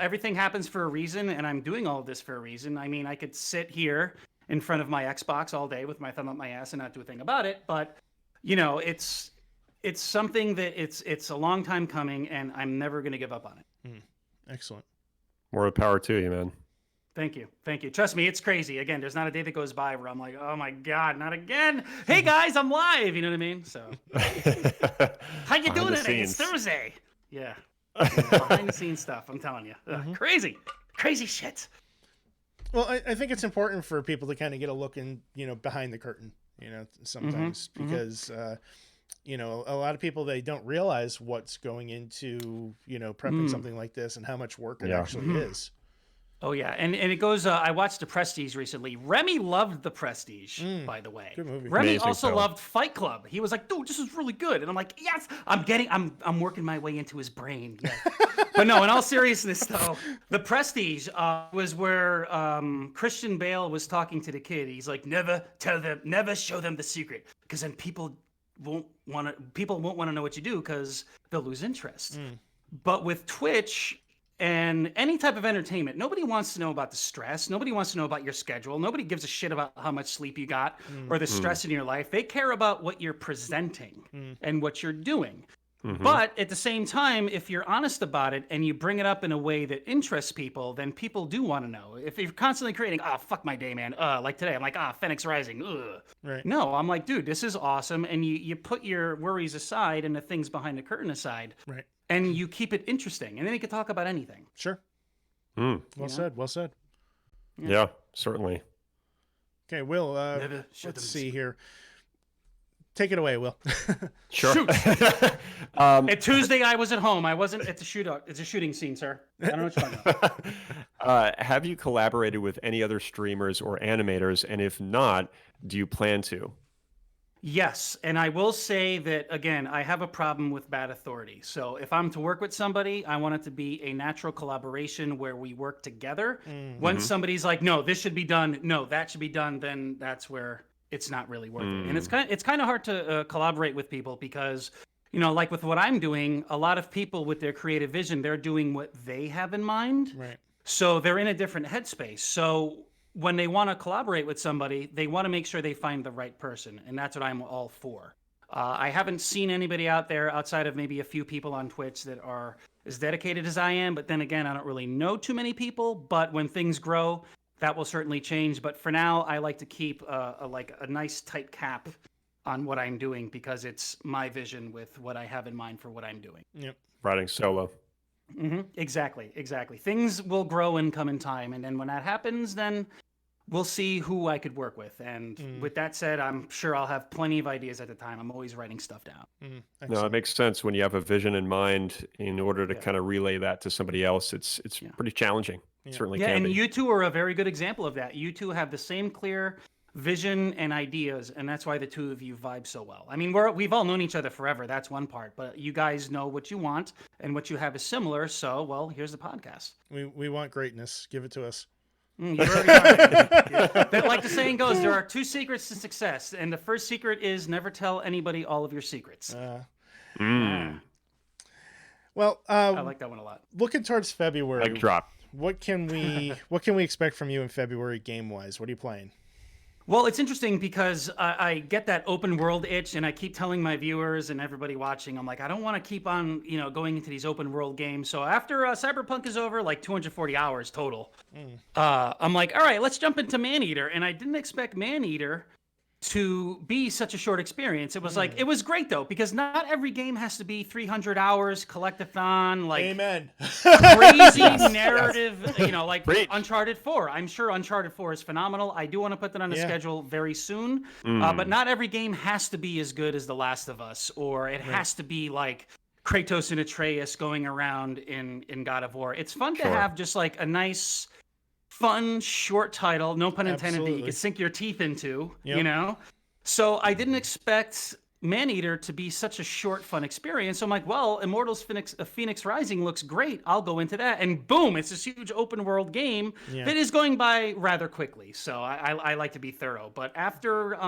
everything happens for a reason, and I'm doing all of this for a reason. I mean, I could sit here in front of my Xbox all day with my thumb up my ass and not do a thing about it. But, it's something that it's a long time coming, and I'm never going to give up on it. Excellent. More power to you, man. Thank you. Trust me, it's crazy. Again, there's not a day that goes by where I'm like, oh my God, not again. Hey guys, I'm live. You know what I mean? So, how you doing today? It's Thursday. Yeah. Behind the scenes stuff. I'm telling you, crazy shit. Well, I think it's important for people to kind of get a look in, behind the curtain, sometimes because, a lot of people, they don't realize what's going into, prepping something like this and how much work it actually is. Oh yeah, and it goes. I watched The Prestige recently. Remy loved The Prestige, by the way. Good movie. Remy also loved Fight Club. He was like, "Dude, this is really good," and I'm like, "Yes, I'm working my way into his brain." Yeah. But no, in all seriousness, though, The Prestige was where Christian Bale was talking to the kid. He's like, never show them the secret, because then people won't want to know what you do because they'll lose interest. But with Twitch and any type of entertainment, nobody wants to know about the stress. Nobody wants to know about your schedule. Nobody gives a shit about how much sleep you got or the stress in your life. They care about what you're presenting and what you're doing. But at the same time, if you're honest about it and you bring it up in a way that interests people, then people do want to know. If you're constantly creating, fuck my day, man. Like today, I'm like, Phoenix Rising. Ugh. Right. No, I'm like, dude, this is awesome. And you put your worries aside and the things behind the curtain aside. Right. And you keep it interesting. And then you can talk about anything. Sure. Well said. Yeah, certainly. Okay, Will, let's see here. Take it away, Will. Sure. At Tuesday, I was at home. I wasn't at the shootout. It's a shooting scene, sir. I don't know what you're talking about. Have you collaborated with any other streamers or animators? And if not, do you plan to? Yes. And I will say that, again, I have a problem with bad authority. So if I'm to work with somebody, I want it to be a natural collaboration where we work together. Once somebody's like, no, this should be done, no, that should be done, then that's where it's not really worth it. And it's kind of hard to collaborate with people because, like with what I'm doing, a lot of people with their creative vision, they're doing what they have in mind. Right. So they're in a different headspace. So when they want to collaborate with somebody, they want to make sure they find the right person. And that's what I'm all for. I haven't seen anybody out there outside of maybe a few people on Twitch that are as dedicated as I am. But then again, I don't really know too many people. But when things grow, that will certainly change. But for now, I like to keep a nice tight cap on what I'm doing because it's my vision with what I have in mind for what I'm doing. Yep. Writing solo. Exactly. Things will grow and come in time. And then when that happens, then we'll see who I could work with. And with that said, I'm sure I'll have plenty of ideas at the time. I'm always writing stuff down. No, it makes sense when you have a vision in mind. In order to kind of relay that to somebody else, it's pretty challenging. It certainly can and be. you two are a very good example of that. You two have the same clear vision and ideas, and that's why the two of you vibe so well. I mean, we've all known each other forever. That's one part, but you guys know what you want, and what you have is similar. So, well, here's the podcast. We want greatness. Give it to us. You already are. Like the saying goes, there are 2 secrets to success, and the first secret is never tell anybody all of your secrets. Mm. Well, I like that one a lot. looking towards February, Mic drop. what can we expect from you in February game wise? What are you playing? Well, it's interesting because I get that open world itch, and I keep telling my viewers and everybody watching, I'm like, I don't want to keep on, going into these open world games. So after Cyberpunk is over, like 240 hours total, I'm like, all right, let's jump into Maneater. And I didn't expect Maneater to be such a short experience. It was like, it was great though, because not every game has to be 300 hours, collectathon, like Amen. crazy narrative, like Preach. Uncharted 4. I'm sure Uncharted 4 is phenomenal. I do want to put that on the schedule very soon. But not every game has to be as good as The Last of Us, or it has to be like Kratos and Atreus going around in God of War. It's fun to have just like a nice, fun, short title, no pun intended, that you can sink your teeth into, So I didn't expect Maneater to be such a short, fun experience. So I'm like, well, Immortals Phoenix Rising looks great. I'll go into that. And boom, it's this huge open world game that is going by rather quickly. So I like to be thorough. But after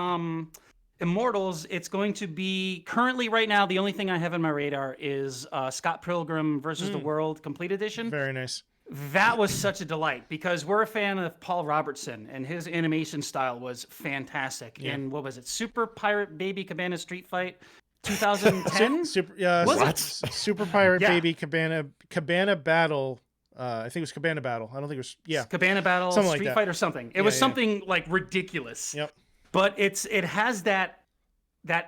Immortals, it's going to be currently right now, the only thing I have on my radar is Scott Pilgrim versus the World Complete Edition. Very nice. That was such a delight because we're a fan of Paul Robertson, and his animation style was fantastic. And what was it? Super Pirate Baby Cabana Street Fight 2010? Super Pirate Baby Cabana Battle. I think it was Cabana Battle. I don't think it was Cabana Battle, something Street like Fight or something. It was something like ridiculous. Yep. But it has that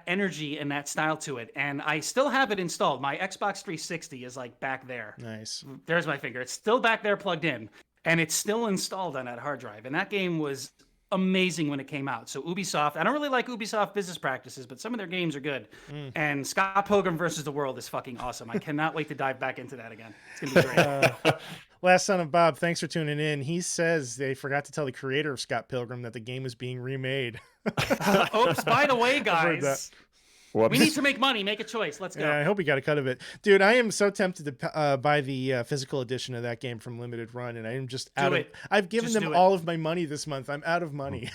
energy and that style to it, and I still have it installed. My Xbox 360 is like back there. Nice. There's my finger. It's still back there plugged in, and it's still installed on that hard drive. And that game was amazing when it came out. So Ubisoft, I don't really like Ubisoft business practices, but some of their games are good. And Scott Pilgrim versus the World is fucking awesome. I cannot wait to dive back into that again. It's gonna be great. Last son of Bob, thanks for tuning in. He says they forgot to tell the creator of Scott Pilgrim that the game is being remade. Oops, by the way, guys, we need to make money. Make a choice. Let's go. Yeah, I hope he got a cut of it. Dude, I am so tempted to buy the physical edition of that game from Limited Run, and I am just out of it. I've given them all of my money this month. I'm out of money.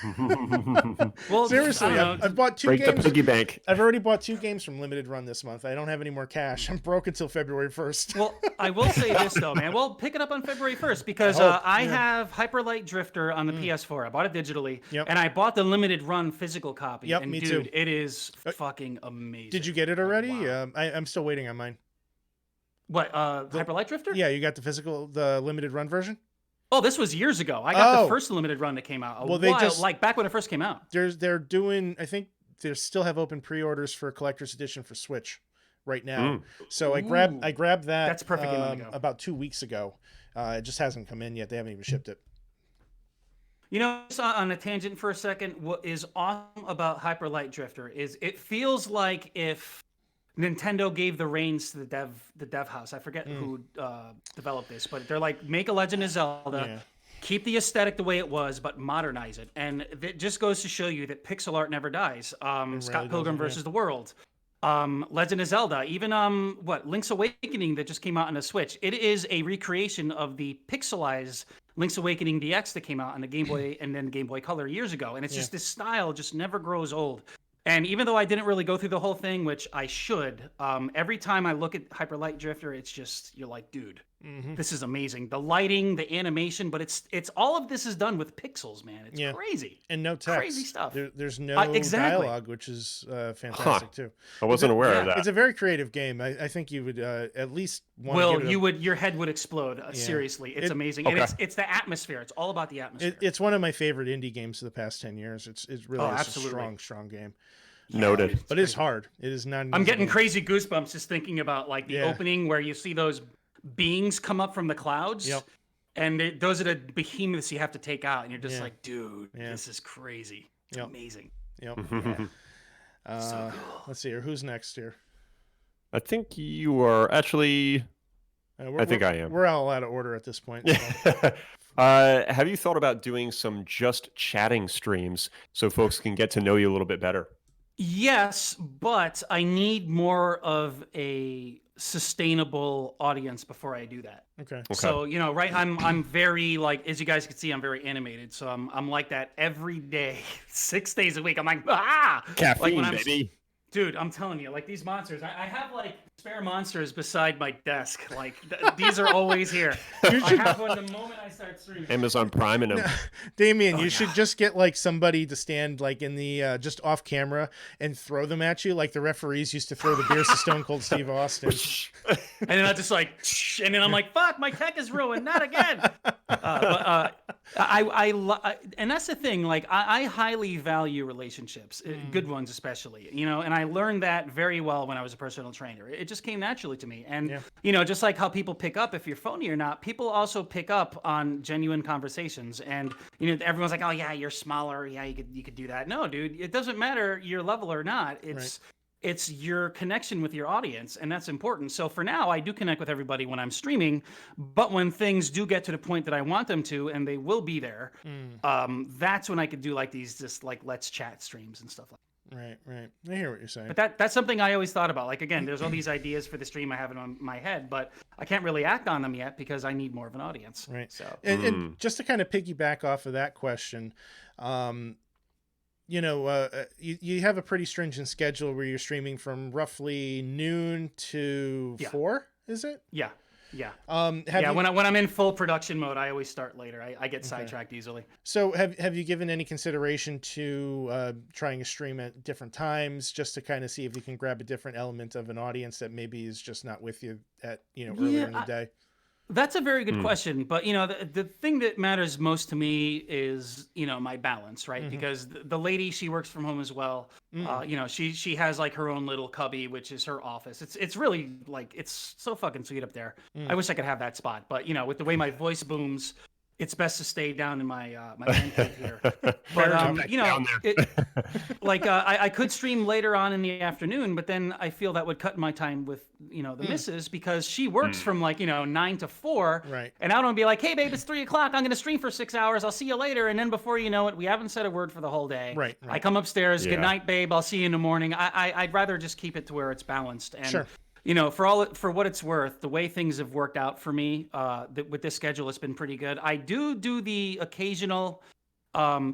Well, seriously, I've bought 2 games. Break the piggy bank. I've already bought 2 games from Limited Run this month. I don't have any more cash. I'm broke until February 1st. Well, I will say this, though, man. Well, pick it up on February 1st because I have Hyperlight Drifter on the PS4. I bought it digitally, and I bought the Limited Run physical copy. Yep, and me dude, too. It is fucking amazing. Did you get it already? Wow. I'm still waiting on mine. What, Hyperlight Drifter? Yeah, you got the Limited Run version? Oh, this was years ago. I got the first Limited Run that came out. Like back when it first came out. They're doing, I think they still have open pre-orders for a collector's edition for Switch right now. So I grabbed that. That's a perfect game to go. About 2 weeks ago. It just hasn't come in yet. They haven't even shipped it. Just on a tangent for a second, what is awesome about Hyperlight Drifter is it feels like if Nintendo gave the reins to the dev house. I forget who developed this, but they're like, make a Legend of Zelda, keep the aesthetic the way it was, but modernize it. And it just goes to show you that pixel art never dies. Scott Pilgrim versus the World, Legend of Zelda, even Link's Awakening that just came out on the Switch. It is a recreation of the pixelized Link's Awakening DX that came out on the Game Boy and then Game Boy Color years ago. And it's just this style just never grows old. And even though I didn't really go through the whole thing, which I should, every time I look at Hyperlight Drifter, it's just, you're like, dude, this is amazing. The lighting, the animation, but it's all of this is done with pixels, man. It's crazy. And no text. Crazy stuff. There's no dialogue, which is fantastic too. I wasn't aware of that. It's a very creative game. I think you would at least want to give it your head would explode. Seriously. It's amazing. Okay. And it's the atmosphere. It's all about the atmosphere. It's one of my favorite indie games of the past 10 years. It's really a strong game. Noted. But it's hard. It is not. I'm getting crazy goosebumps just thinking about like the opening where you see those beings come up from the clouds. Yep. And those are the behemoths you have to take out, and you're just like, dude, this is crazy. It's amazing. Yep. So cool. Let's see here. Who's next here? I think you are actually. I think I am. We're all out of order at this point. So. Have you thought about doing some just chatting streams so folks can get to know you a little bit better? Yes, but I need more of a sustainable audience before I do that. Okay. So, right, I'm very like, as you guys can see, I'm very animated. So I'm like that every day, 6 days a week. I'm like, caffeine, like baby. Dude, I'm telling you, like these monsters, I have like spare monsters beside my desk. Like these are always here. I have one the moment I start streaming. Amazon Prime and them. Damien, you should just get like somebody to stand like in the just off camera and throw them at you like the referees used to throw the beers to Stone Cold Steve Austin. And then I just like, and then I'm like, fuck, my tech is ruined, not again. And that's the thing. Like I highly value relationships, good ones especially. You know, and I learned that very well when I was a personal trainer. It just came naturally to me. And you know, just like how people pick up if you're phony or not, people also pick up on genuine conversations. And you know, everyone's like, oh yeah, you're smaller, yeah, you could do that. No, dude, it doesn't matter your level or not. It's your connection with your audience, and that's important. So for now, I do connect with everybody when I'm streaming, but when things do get to the point that I want them to, and they will be there, that's when I could do like these just like let's chat streams and stuff like that. Right. I hear what you're saying. But that's something I always thought about. Like, again, there's all these ideas for the stream I have in my head, but I can't really act on them yet because I need more of an audience. Right. So, and just to kind of piggyback off of that question, you know, you have a pretty stringent schedule where you're streaming from roughly noon to 4, is it? Yeah. When I'm in full production mode, I always start later. I get sidetracked easily. So have you given any consideration to trying to stream at different times just to kind of see if you can grab a different element of an audience that maybe is just not with you at, you know, earlier in the day? That's a very good question, but you know, the thing that matters most to me is, you know, my balance, right? Because the lady, she works from home as well. You know, she has like her own little cubby, which is her office. It's really like, it's so fucking sweet up there. I wish I could have that spot, but you know, with the way my voice booms, it's best to stay down in my my man cave here. But you know, I could stream later on in the afternoon, but then I feel that would cut my time with, you know, the missus, because she works from like, you know, 9 to 4. Right. And I don't be like, hey babe, it's 3 o'clock. I'm gonna stream for 6 hours. I'll see you later. And then before you know it, we haven't said a word for the whole day. Right. I come upstairs. Good night, babe. I'll see you in the morning. I'd rather just keep it to where it's balanced. And you know, for what it's worth, the way things have worked out for me with this schedule, it's been pretty good. I do the occasional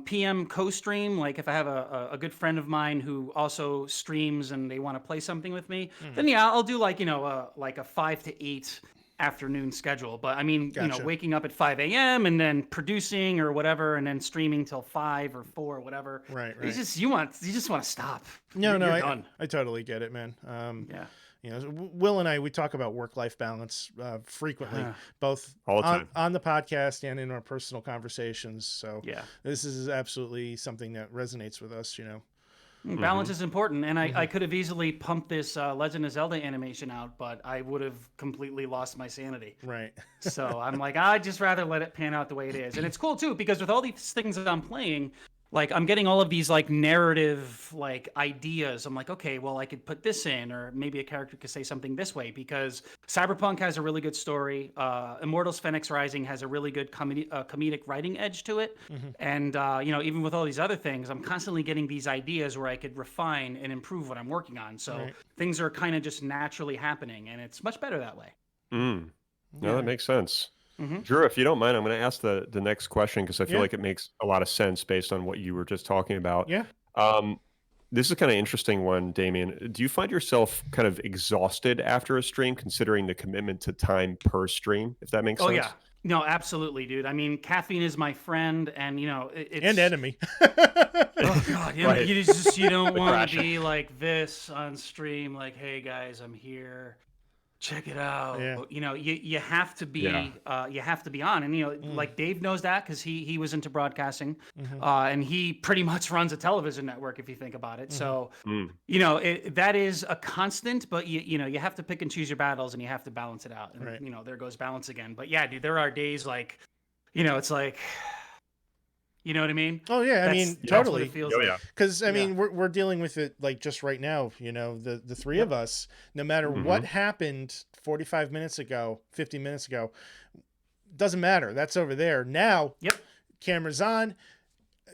PM co-stream. Like if I have a good friend of mine who also streams and they want to play something with me, then I'll do like, you know, like a 5 to 8 afternoon schedule. But I mean, you know, waking up at 5 a.m. and then producing or whatever, and then streaming till 5 or 4 or whatever. Right. You just want to stop. No, I totally get it, man. You know, Will and I, we talk about work-life balance frequently, both all the time on the podcast and in our personal conversations. So this is absolutely something that resonates with us, you know. Balance is important, and I could have easily pumped this Legend of Zelda animation out, but I would have completely lost my sanity. Right. So I'm like, I'd just rather let it pan out the way it is. And it's cool, too, because with all these things that I'm playing, like I'm getting all of these like narrative like ideas. I'm like, okay, well I could put this in, or maybe a character could say something this way, because Cyberpunk has a really good story. Immortals Phoenix Rising has a really good comedic writing edge to it. And you know, even with all these other things, I'm constantly getting these ideas where I could refine and improve what I'm working on. So things are kind of just naturally happening, and it's much better that way. No, that makes sense. Drew, if you don't mind, I'm going to ask the next question, because I feel like it makes a lot of sense based on what you were just talking about. This is kind of interesting one, Damien. Do you find yourself kind of exhausted after a stream, considering the commitment to time per stream, if that makes sense? Oh, yeah. No, absolutely, dude. I mean, caffeine is my friend, and, you know, it's... And enemy. Oh, God. You know, you don't want to be like this on stream, like, hey, guys, I'm here. Check it out. You know, you have to be you have to be on, and you know, like Dave knows that because he was into broadcasting, and he pretty much runs a television network if you think about it. So you know, that is a constant, but you know, you have to pick and choose your battles, and you have to balance it out. And you know, there goes balance again. But yeah, dude, there are days like, you know, it's like. You know what I mean? Oh yeah, I mean totally. Because like. mean we're dealing with it like just right now. You know, the three of us. No matter what happened 45 minutes ago, 50 minutes ago, doesn't matter. That's over there now. Camera's on.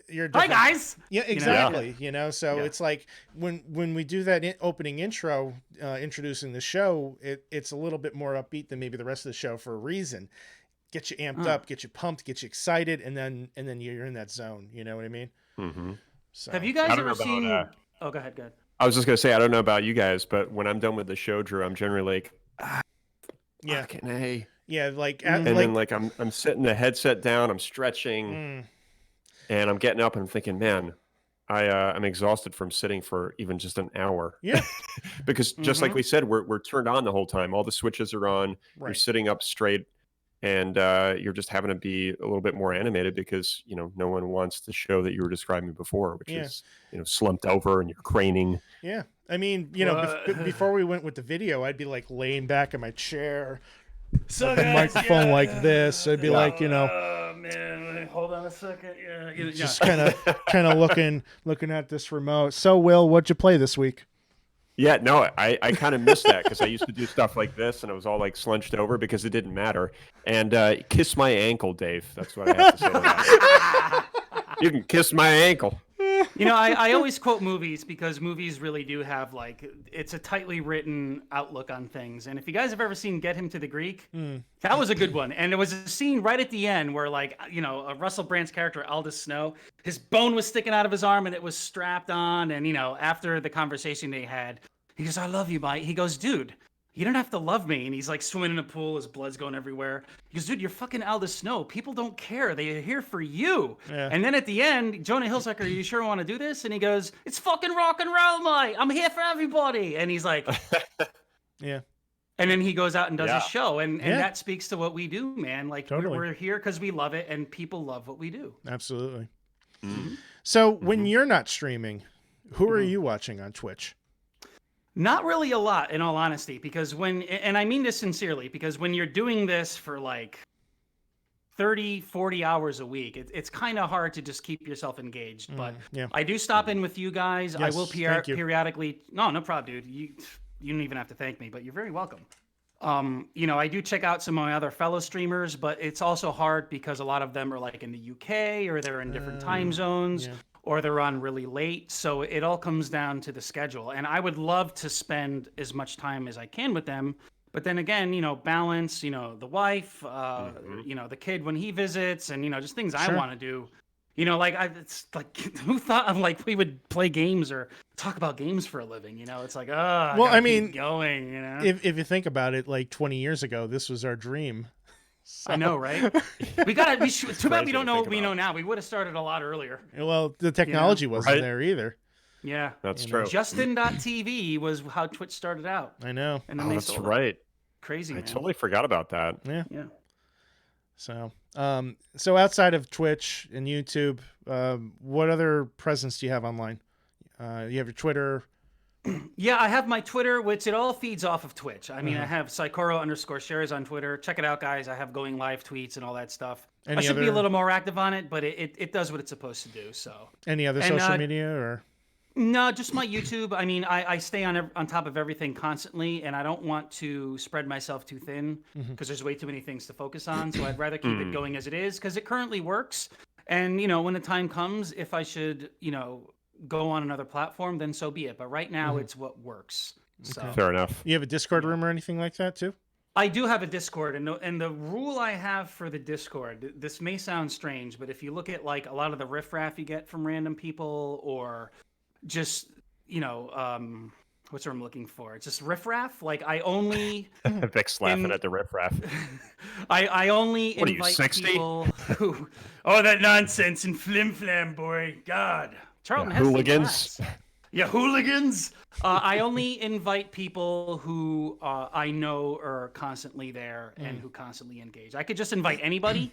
You're hi guys. Yeah, exactly. You know, so it's like when we do that opening intro, introducing the show, it's a little bit more upbeat than maybe the rest of the show for a reason. Get you amped up, get you pumped, get you excited, and then you're in that zone. You know what I mean? Mm-hmm. So have you guys ever seen? Oh, go ahead. I was just gonna say, I don't know about you guys, but when I'm done with the show, Drew, I'm generally like, Yeah. fucking A. Yeah, like And then like I'm setting the headset down, I'm stretching, and I'm getting up and I'm thinking, man, I'm exhausted from sitting for even just an hour. Yeah. Because just like we said, we're turned on the whole time. All the switches are on. You're Right. sitting up straight, and you're just having to be a little bit more animated because no one wants the show that you were describing before, which is slumped over and you're craning. Yeah. I mean, before we went with the video, I'd be like laying back in my chair, so with the microphone like this. I'd be like, oh man, hold on a second. Just kind of looking at this remote. So, Will, what'd you play this week? Yeah, no, I kind of missed that because I used to do stuff like this and I was all like slunched over because it didn't matter. And kiss my ankle, Dave. That's what I have to say about it. You can kiss my ankle. I always quote movies because movies really do have it's a tightly written outlook on things. And if you guys have ever seen Get Him to the Greek, that was a good one. And there was a scene right at the end where Russell Brand's character, Aldous Snow, his bone was sticking out of his arm and it was strapped on. And, after the conversation they had, he goes, I love you, Mike. He goes, dude, you don't have to love me. And he's like swimming in a pool. His blood's going everywhere. He goes, dude, you're fucking Aldous Snow. People don't care. They're here for you. Yeah. And then at the end, Jonah Hill's like, are you sure you want to do this? And he goes, it's fucking rock and roll, Mike. I'm here for everybody. And he's like, yeah. And then he goes out and does his show. And that speaks to what we do, man. Like, totally. We're here because we love it and people love what we do. Absolutely. Mm-hmm. So when you're not streaming, who are you watching on Twitch? Not really a lot, in all honesty, because and I mean this sincerely, because when you're doing this for 30, 40 hours a week, it's kind of hard to just keep yourself engaged. But I do stop in with you guys. Yes, I will periodically. No problem, dude. You don't even have to thank me, but you're very welcome. I do check out some of my other fellow streamers, but it's also hard because a lot of them are in the UK or they're in different time zones. Or they're on really late. So it all comes down to the schedule. And I would love to spend as much time as I can with them. But then again, balance, the wife, the kid when he visits and, just things I want to do. It's like, who thought of we would play games or talk about games for a living? It's like, well, I mean, going, if you think about it, 20 years ago, this was our dream. So. I know, right? Too bad we don't know what we know now. We would have started a lot earlier. Well, the technology wasn't there either. Yeah. That's true. Justin.tv was how Twitch started out. I know. And then that's right. Crazy, man. I totally forgot about that. Yeah. So, so outside of Twitch and YouTube, what other presence do you have online? You have your Twitter. Yeah, I have my Twitter, which it all feeds off of Twitch. I mean, I have Saikoro_shares on Twitter. Check it out, guys. I have going live tweets and all that stuff. I should be a little more active on it, but it does what it's supposed to do. So. Any other social media or? No, just my YouTube. I mean, I stay on top of everything constantly, and I don't want to spread myself too thin because there's way too many things to focus on. So I'd rather keep it going as it is because it currently works. And when the time comes, if I should, go on another platform, then so be it. But right now, it's what works. So. Okay. Fair enough. You have a Discord room or anything like that too? I do have a Discord, and the rule I have for the Discord, this may sound strange, but if you look at a lot of the riffraff you get from random people, or just what's what I'm looking for? It's just riffraff. I only Vic's laughing at the riffraff. I only what invite are you, 60? People who that nonsense and flim flam, boy. God. Charlton has hooligans. Yeah, hooligans. I only invite people who I know are constantly there and who constantly engage. I could just invite anybody,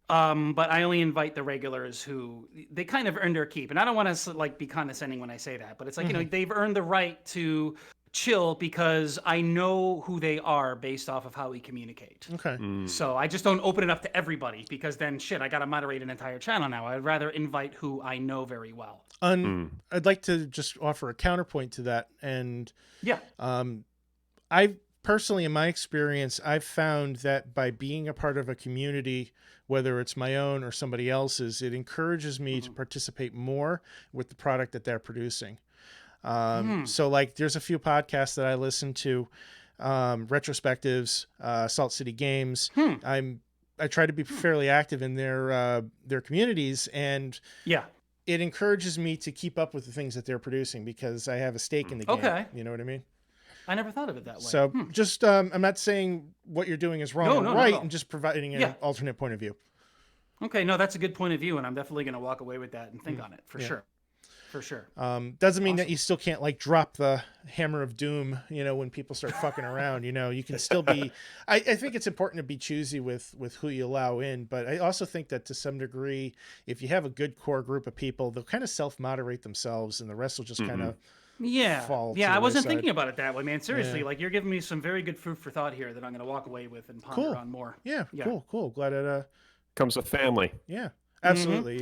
but I only invite the regulars who they kind of earn their keep. And I don't want to be condescending when I say that, but it's they've earned the right to chill because I know who they are based off of how we communicate. Okay. So I just don't open it up to everybody because then I got to moderate an entire channel now. I'd rather invite who I know very well. I'd like to just offer a counterpoint to that. And yeah, I personally, in my experience, I've found that by being a part of a community, whether it's my own or somebody else's, it encourages me to participate more with the product that they're producing. So there's a few podcasts that I listen to, Retrospectives, Salt City Games. I try to be fairly active in their communities, and it encourages me to keep up with the things that they're producing because I have a stake in the game. Okay. You know what I mean? I never thought of it that way. So just, I'm not saying what you're doing is wrong or right. I'm just providing an alternate point of view. Okay. No, that's a good point of view. And I'm definitely going to walk away with that and think on it for sure. For sure. Doesn't mean that you still can't like drop the hammer of doom, when people start fucking around, you can still be, I think it's important to be choosy with who you allow in. But I also think that to some degree, if you have a good core group of people, they'll kind of self-moderate themselves and the rest will just kind of fall. Yeah. I wasn't thinking about it that way, man. Seriously, like you're giving me some very good food for thought here that I'm going to walk away with and ponder on more. Yeah. Cool. Glad it, comes a family. Yeah. Absolutely,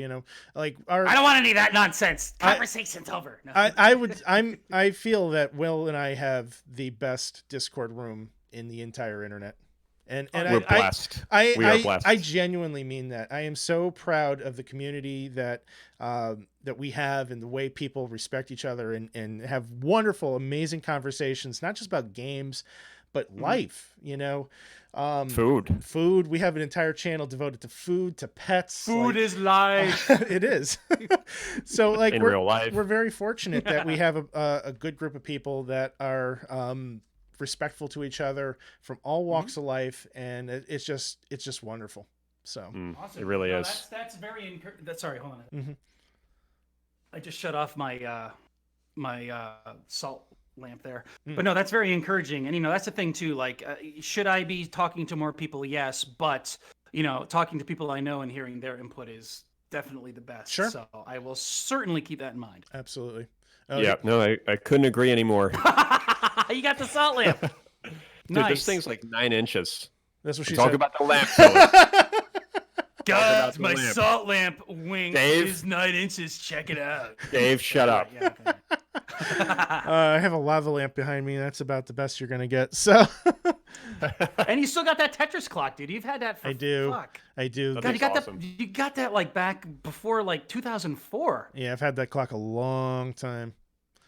like I don't want any of that nonsense. Conversation's over. No. I feel that Will and I have the best Discord room in the entire internet, and we're blessed. We are blessed. I genuinely mean that. I am so proud of the community that we have and the way people respect each other and have wonderful, amazing conversations, not just about games, but life. Food. We have an entire channel devoted to food, to pets. Food is life. It is. So like in real life, we're very fortunate that we have a good group of people that are respectful to each other from all walks of life, and it's just wonderful. So awesome. It really is. That's very encouraging. Sorry, hold on. I just shut off my my salt lamp there. But no, that's very encouraging. And that's the thing too, like should I be talking to more people? Yes, but talking to people I know and hearing their input is definitely the best. Sure. So I will certainly keep that in mind. Absolutely. No, I couldn't agree anymore. You got the salt lamp. Dude, nice. This thing's like 9 inches. That's what she Talk said. about the lamp, fellas. Guys, my salt lamp wing is 9 inches. Check it out. Dave, shut up. Yeah, okay. I have a lava lamp behind me. That's about the best you're gonna get. So, and you still got that Tetris clock, dude. You've had that for I do. Fuck. I do. God, you got awesome. that. You got that like back before like 2004. Yeah, I've had that clock a long time.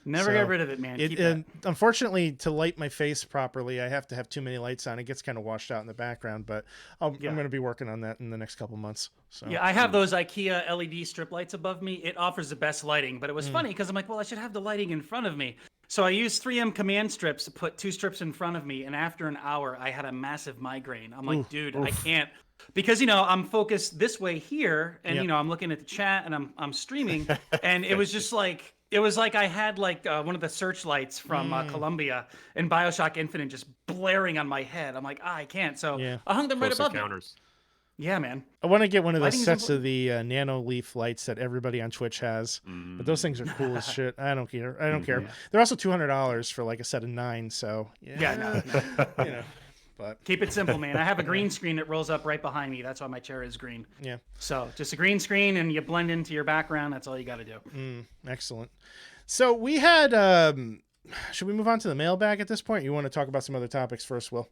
Never get rid of it, man. Keep And unfortunately, to light my face properly, I have to have too many lights on. It gets kind of washed out in the background, but I'm going to be working on that in the next couple months. So yeah, I have those IKEA LED strip lights above me. It offers the best lighting, but it was funny because I'm like, well, I should have the lighting in front of me. So I used 3M command strips to put 2 strips in front of me, and after an hour, I had a massive migraine. I'm like, dude, I can't. Because I'm focused this way here, and I'm looking at the chat, and I'm streaming, and it was just like I had like one of the searchlights from Columbia in BioShock Infinite just blaring on my head. I'm like, I can't. So I hung them right above me. Yeah, man. I want to get one of those sets of the nano leaf lights that everybody on Twitch has, but those things are cool as shit. I don't care. Yeah. They're also $200 for like a set of 9. So no. But keep it simple, man. I have a green screen that rolls up right behind me. That's why my chair is green. Yeah. So just a green screen, and you blend into your background. That's all you got to do. Excellent. So we had. Should we move on to the mailbag at this point? You want to talk about some other topics first, Will?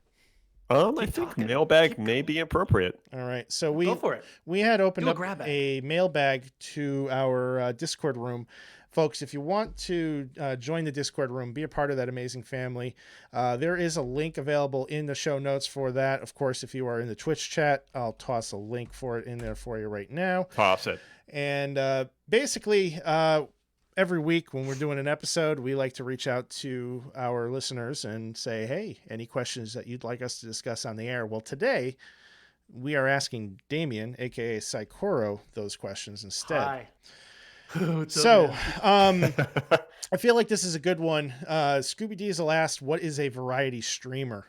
I think mailbag may be appropriate. All right. So go for it. We had opened up a mailbag to our Discord room. Folks, if you want to join the Discord room, be a part of that amazing family, there is a link available in the show notes for that. Of course, if you are in the Twitch chat, I'll toss a link for it in there for you right now. Toss it. And basically, every week when we're doing an episode, we like to reach out to our listeners and say, hey, any questions that you'd like us to discuss on the air? Well, today we are asking Damien, a.k.a. Saikoro, those questions instead. Hi. So, I feel like this is a good one. Scooby Diesel asked, what is a variety streamer?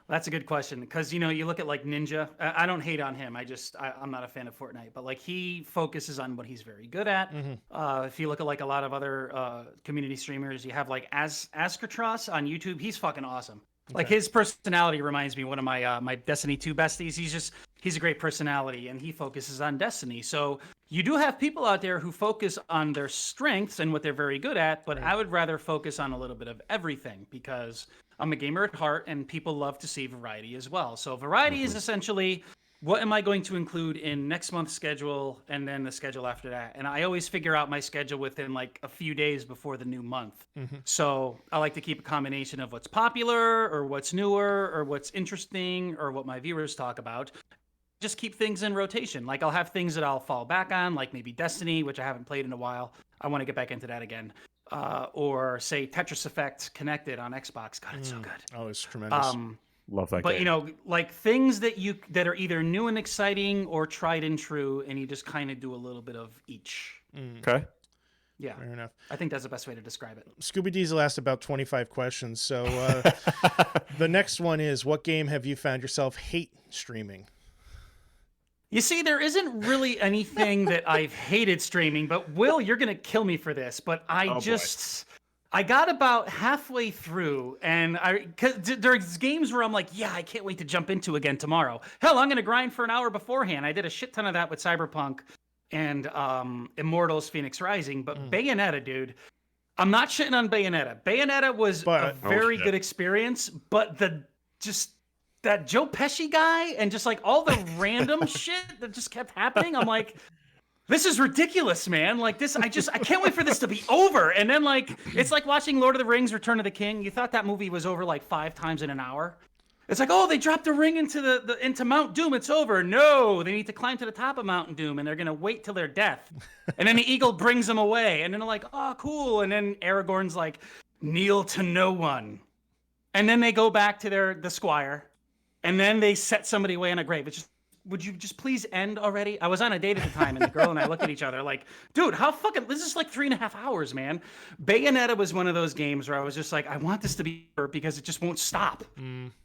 That's a good question because, you look at like Ninja. I don't hate on him. I'm not a fan of Fortnite, but like he focuses on what he's very good at. If you look at like a lot of other community streamers, you have like Askertros on YouTube. He's fucking awesome. Okay. Like his personality reminds me of one of my my Destiny 2 besties. He's a great personality and he focuses on Destiny. So you do have people out there who focus on their strengths and what they're very good at, but I would rather focus on a little bit of everything because I'm a gamer at heart and people love to see variety as well. So variety is essentially what am I going to include in next month's schedule and then the schedule after that. And I always figure out my schedule within like a few days before the new month. So I like to keep a combination of what's popular or what's newer or what's interesting or what my viewers talk about. just keep things in rotation. Like I'll have things that I'll fall back on, like maybe Destiny, which I haven't played in a while. I want to get back into that again. Or say Tetris Effect Connected on Xbox. God, it's so good. Oh, it's tremendous. Love that but game. you know, like things that are either new and exciting or tried and true, and you just kind of do a little bit of each. Okay. Yeah, Fair enough. I think that's the best way to describe it. Scooby Diesel asked about 25 questions. So the next one is, what game have you found yourself hate streaming? You see, there isn't really anything that I've hated streaming, but Will, you're going to kill me for this, but I got about halfway through, and cause there's games where I'm like, yeah, I can't wait to jump into again tomorrow. Hell, I'm going to grind for an hour beforehand. I did a shit ton of that with Cyberpunk and Immortals Phoenix Rising, but Bayonetta, dude, I'm not shitting on Bayonetta. Bayonetta was a very good experience, but that Joe Pesci guy and just like all the random shit that just kept happening. I'm like, this is ridiculous, man. Like this, I can't wait for this to be over. And then like, it's like watching Lord of the Rings, Return of the King. You thought that movie was over like 5 times in an hour. It's like, oh, they dropped the ring into into Mount Doom. It's over. No, they need to climb to the top of Mountain Doom, and they're gonna wait till their death. And then the eagle brings them away, and then they're like, oh, cool. And then Aragorn's like, kneel to no one. And then they go back to the squire. And then they set somebody away on a grave. It's just, would you just please end already? I was on a date at the time, and the girl and I looked at each other like, dude, how fucking, this is like 3.5 hours, man. Bayonetta was one of those games where I was just like, I want this to be over because it just won't stop.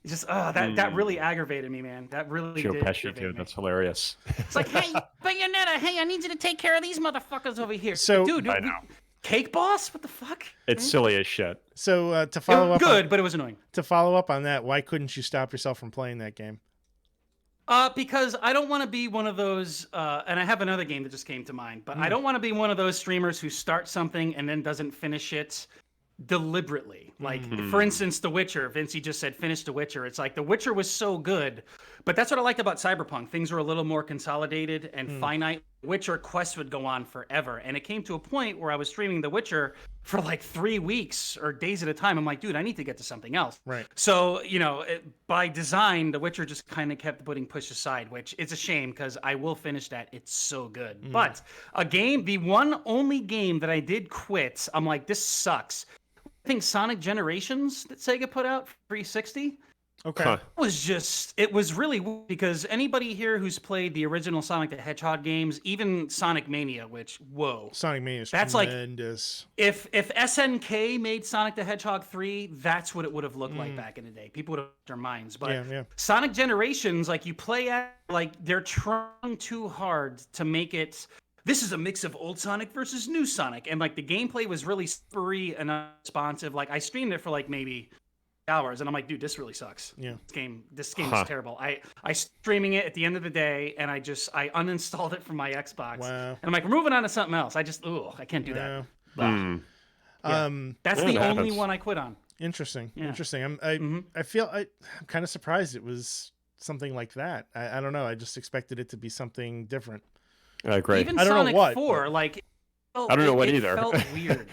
It's just, that really aggravated me, man. That really Joe did Pesci, dude, that's hilarious. It's like, hey, Bayonetta, hey, I need you to take care of these motherfuckers over here. So, dude, I know. Cake Boss? What the fuck? It's silly as shit. So to follow up, but it was annoying. To follow up on that, why couldn't you stop yourself from playing that game? Because I don't want to be one of those, and I have another game that just came to mind, but I don't want to be one of those streamers who starts something and then doesn't finish it deliberately. Like, for instance, The Witcher. Vinci just said, finish The Witcher. It's like, The Witcher was so good, but that's what I liked about Cyberpunk. Things were a little more consolidated and finite. Witcher quests would go on forever, and it came to a point where I was streaming The Witcher for like 3 weeks or days at a time. I'm like, dude, I need to get to something else. Right. So, you know, by design, The Witcher just kind of kept putting pushed aside, which is a shame because I will finish that. It's so good. But the one only game that I did quit, I'm like, this sucks. I think Sonic Generations that Sega put out for 360. Okay. It was really weird because anybody here who's played the original Sonic the Hedgehog games, even Sonic Mania, which, whoa. Sonic Mania is that's tremendous. Like, if SNK made Sonic the Hedgehog 3, that's what it would have looked like back in the day. People would have lost their minds. But Sonic Generations, like, you play at, like, they're trying too hard to make it, this is a mix of old Sonic versus new Sonic. And, like, the gameplay was really free and unresponsive. Like, I streamed it for, like, maybe hours, and I'm like, dude, this really sucks. Yeah, this game is terrible. I streaming it at the end of the day, and I uninstalled it from my Xbox. Wow. And I'm like, we're moving on to something else. I can't do that. That's the only one I quit on. Interesting. I feel I'm kind of surprised it was something like that. I don't know. I just expected it to be something different. Great. Even I don't Sonic know what, 4, like, I don't know what either. It felt weird.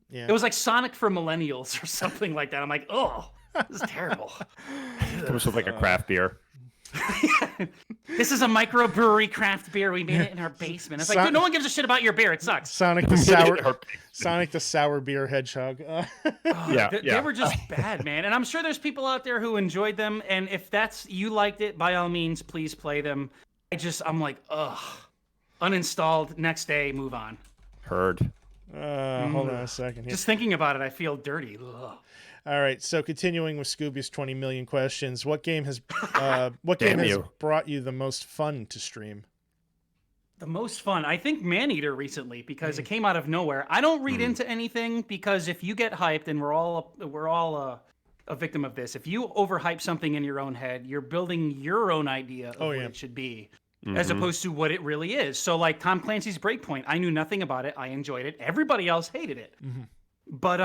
It was like Sonic for millennials or something like that. I'm like, oh, this is terrible. It comes with like a craft beer. This is a microbrewery craft beer. We made it in our basement. It's like, dude, no one gives a shit about your beer. It sucks. Sonic the sour beer hedgehog. They were just bad, man. And I'm sure there's people out there who enjoyed them. And if you liked it, by all means, please play them. I'm like, ugh. Uninstalled. Next day, move on. Heard. Hold on a second here. Just thinking about it, I feel dirty. Ugh. All right, so continuing with Scooby's 20 million questions, what game has brought you the most fun to stream? The most fun, I think Maneater recently, because it came out of nowhere. I don't read into anything because if you get hyped, and we're all a victim of this. If you overhype something in your own head, you're building your own idea of what it should be. As opposed to what it really is. So like Tom Clancy's Breakpoint, I knew nothing about it. I enjoyed it. Everybody else hated it. But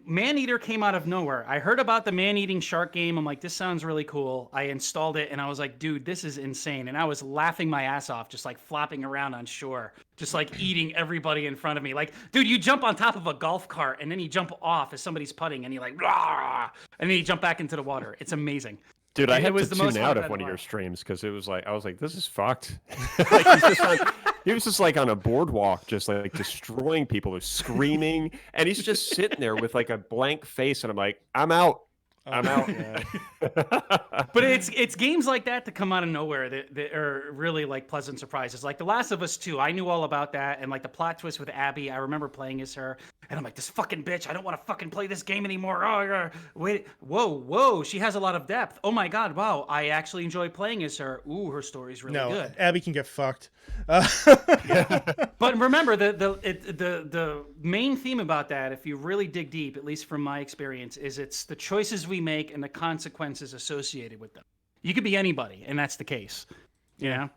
Maneater came out of nowhere. I heard about the man-eating shark game. I'm like, this sounds really cool. I installed it and I was like, dude, this is insane. And I was laughing my ass off, just like flopping around on shore, just like eating everybody in front of me. Like, dude, you jump on top of a golf cart and then you jump off as somebody's putting and you like, rah, and then you jump back into the water. It's amazing. Dude, I It had was to the most tune fun out I've of had one in of a your while. streams because it was like I was like, this is fucked. Like he was just like on a boardwalk, just like destroying people, who's screaming, and he's just sitting there with like a blank face, and I'm like, I'm out. Oh I'm my out. God. But it's games like that come out of nowhere that are really like pleasant surprises. Like The Last of Us 2, I knew all about that, and like the plot twist with Abby, I remember playing as her, and I'm like, this fucking bitch, I don't want to fucking play this game anymore. Oh, yeah. Wait, whoa, she has a lot of depth. Oh my god, wow, I actually enjoy playing as her. Ooh, her story's really No, good. Abby can get fucked. But remember, the main theme about that, if you really dig deep, at least from my experience, is it's the choices we make and the consequences associated with them. You could be anybody, and that's the case. You know?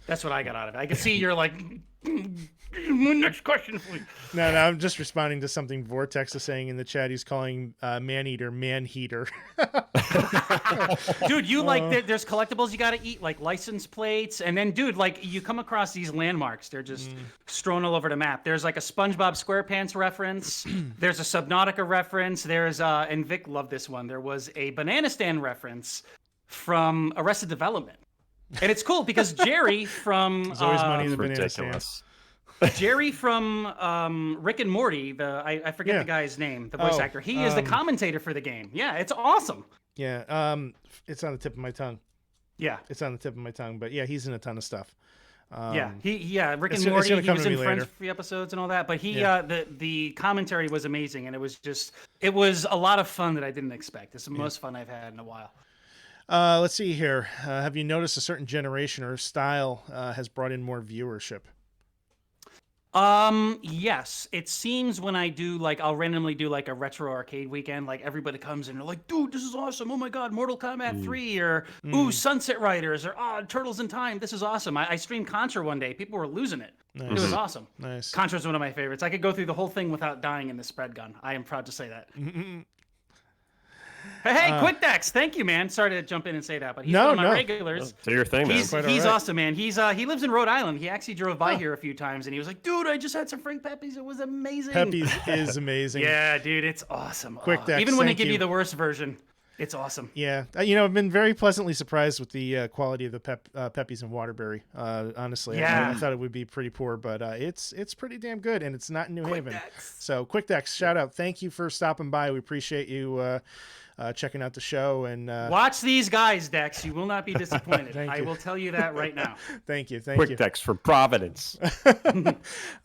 That's what I got out of it. I can see you're like, next question, please. No, I'm just responding to something Vortex is saying in the chat. He's calling Maneater man-heater. Dude, you like, there's collectibles you got to eat, like license plates. And then, dude, like, you come across these landmarks. They're just strewn all over the map. There's like a SpongeBob SquarePants reference. There's a Subnautica reference. There's, and Vic loved this one. There was a Banana Stand reference from Arrested Development. And it's cool because Jerry from There's always money in the banana stand. Ridiculous. Jerry from Rick and Morty, I forget the guy's name, the voice actor. He is the commentator for the game. Yeah, it's awesome. Yeah, it's on the tip of my tongue. Yeah, It's on the tip of my tongue, but yeah, he's in a ton of stuff. Rick and it's Morty. gonna He come was to in me Friends later. for 3 episodes and all that. But the commentary was amazing, and it was a lot of fun that I didn't expect. It's the most fun I've had in a while. Let's see here. Have you noticed a certain generation or style has brought in more viewership? Yes. It seems when I do, like, I'll randomly do like a retro arcade weekend, like everybody comes in and they're like, dude, this is awesome. Oh my God, Mortal Kombat 3 or ooh, Sunset Riders or Turtles in Time. This is awesome. I streamed Contra one day. People were losing it. Nice. It was awesome. Nice. Contra's one of my favorites. I could go through the whole thing without dying in the spread gun. I am proud to say that. Hey, Quickdex, thank you, man. Sorry to jump in and say that, but he's one of my regulars. Do your thing, man. He's awesome, man. He lives in Rhode Island. He actually drove by here a few times, and he was like, "Dude, I just had some Frank Peppies. It was amazing." Peppies is amazing. Yeah, dude, it's awesome. Quickdex, even when they thank give you. you the worst version, it's awesome. Yeah, I've been very pleasantly surprised with the quality of the Peppies and Waterbury. Honestly, Yeah. I thought it would be pretty poor, but it's pretty damn good, and it's not in New Haven. So, Quickdex, shout out! Thank you for stopping by. We appreciate you checking out the show and Watch these guys, Dex. You will not be disappointed. Thank I you. will tell you that right now. Thank you. Quick Dex from Providence.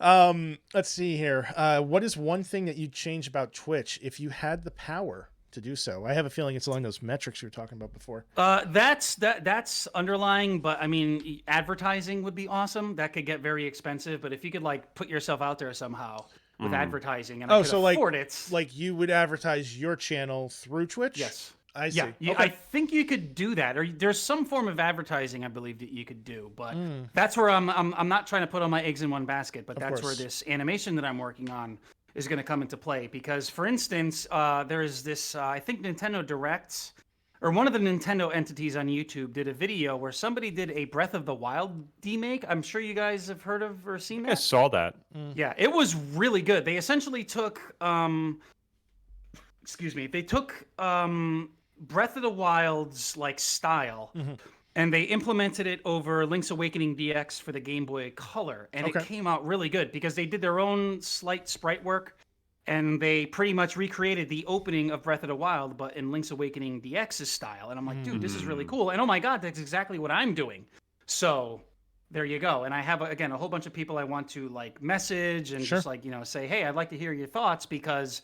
Let's see here. What is one thing that you'd change about Twitch if you had the power to do so? I have a feeling it's along those metrics you were talking about before. That's underlying, but I mean, advertising would be awesome. That could get very expensive, but if you could like put yourself out there somehow with advertising and I could afford it. Like you would advertise your channel through Twitch? Yes. I see. Yeah, I think you could do that, or there's some form of advertising I believe that you could do, but that's where I'm not trying to put all my eggs in one basket, but that's where this animation that I'm working on is going to come into play. Because, for instance, there's this I think Nintendo Directs, or one of the Nintendo entities on YouTube did a video where somebody did a Breath of the Wild remake. I'm sure you guys have heard of or seen that. I saw that. Yeah, it was really good. They essentially took they took Breath of the Wild's like style and they implemented it over Link's Awakening DX for the Game Boy Color, and it came out really good because they did their own slight sprite work and they pretty much recreated the opening of Breath of the Wild but in Link's Awakening DX's style. And I'm like, dude, this is really cool. And oh my God, that's exactly what I'm doing. So there you go. And I have again a whole bunch of people I want to like message and just like, say, hey, I'd like to hear your thoughts, because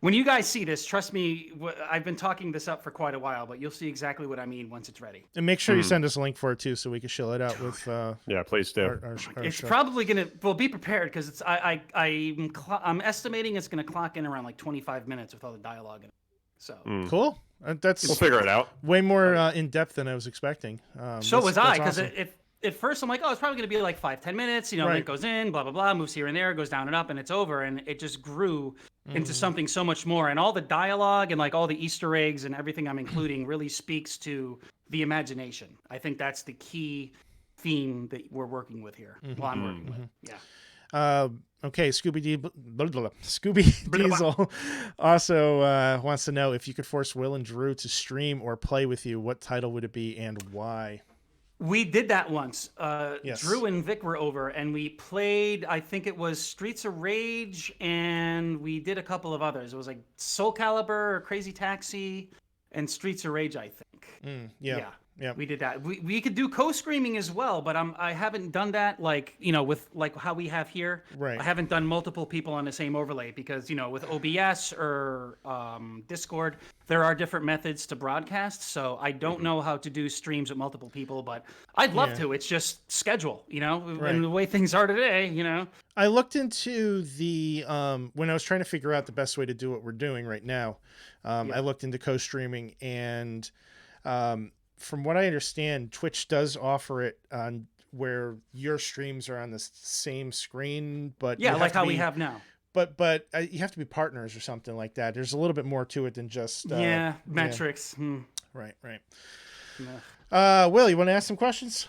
when you guys see this, trust me, I've been talking this up for quite a while, but you'll see exactly what I mean once it's ready. And make sure you send us a link for it too, so we can shill it out with. Yeah, please do. Our It's show. probably gonna. Well, be prepared because it's. I'm estimating it's gonna clock in around like 25 minutes with all the dialogue in it. So Cool. That's We'll figure it out. way more in depth than I was expecting. so was I, because awesome. at first I'm like, oh, it's probably gonna be like 5-10 minutes. It goes in, blah blah blah, moves here and there, goes down and up, and it's over. And it just grew into something so much more. And all the dialogue and like all the Easter eggs and everything I'm including really speaks to the imagination. I think that's the key theme that we're working with here. Well, I'm working with. Yeah. Okay, Scooby Diesel also wants to know if you could force Will and Drew to stream or play with you, what title would it be and why? We did that once. Yes. Drew and Vic were over, and we played, I think it was Streets of Rage, and we did a couple of others. It was like Soul Calibur or Crazy Taxi and Streets of Rage, I think. Yeah. We did that. We could do co-screaming as well, but I haven't done that with like how we have here. Right. I haven't done multiple people on the same overlay because with OBS or Discord, there are different methods to broadcast. So I don't know how to do streams with multiple people, but I'd love to. It's just schedule, and the way things are today, I looked into the when I was trying to figure out the best way to do what we're doing right now. I looked into co-streaming, and from what I understand, Twitch does offer it on where your streams are on the same screen, but like how we have now. But you have to be partners or something like that. There's a little bit more to it than just metrics. Right. Yeah. Will, you want to ask some questions?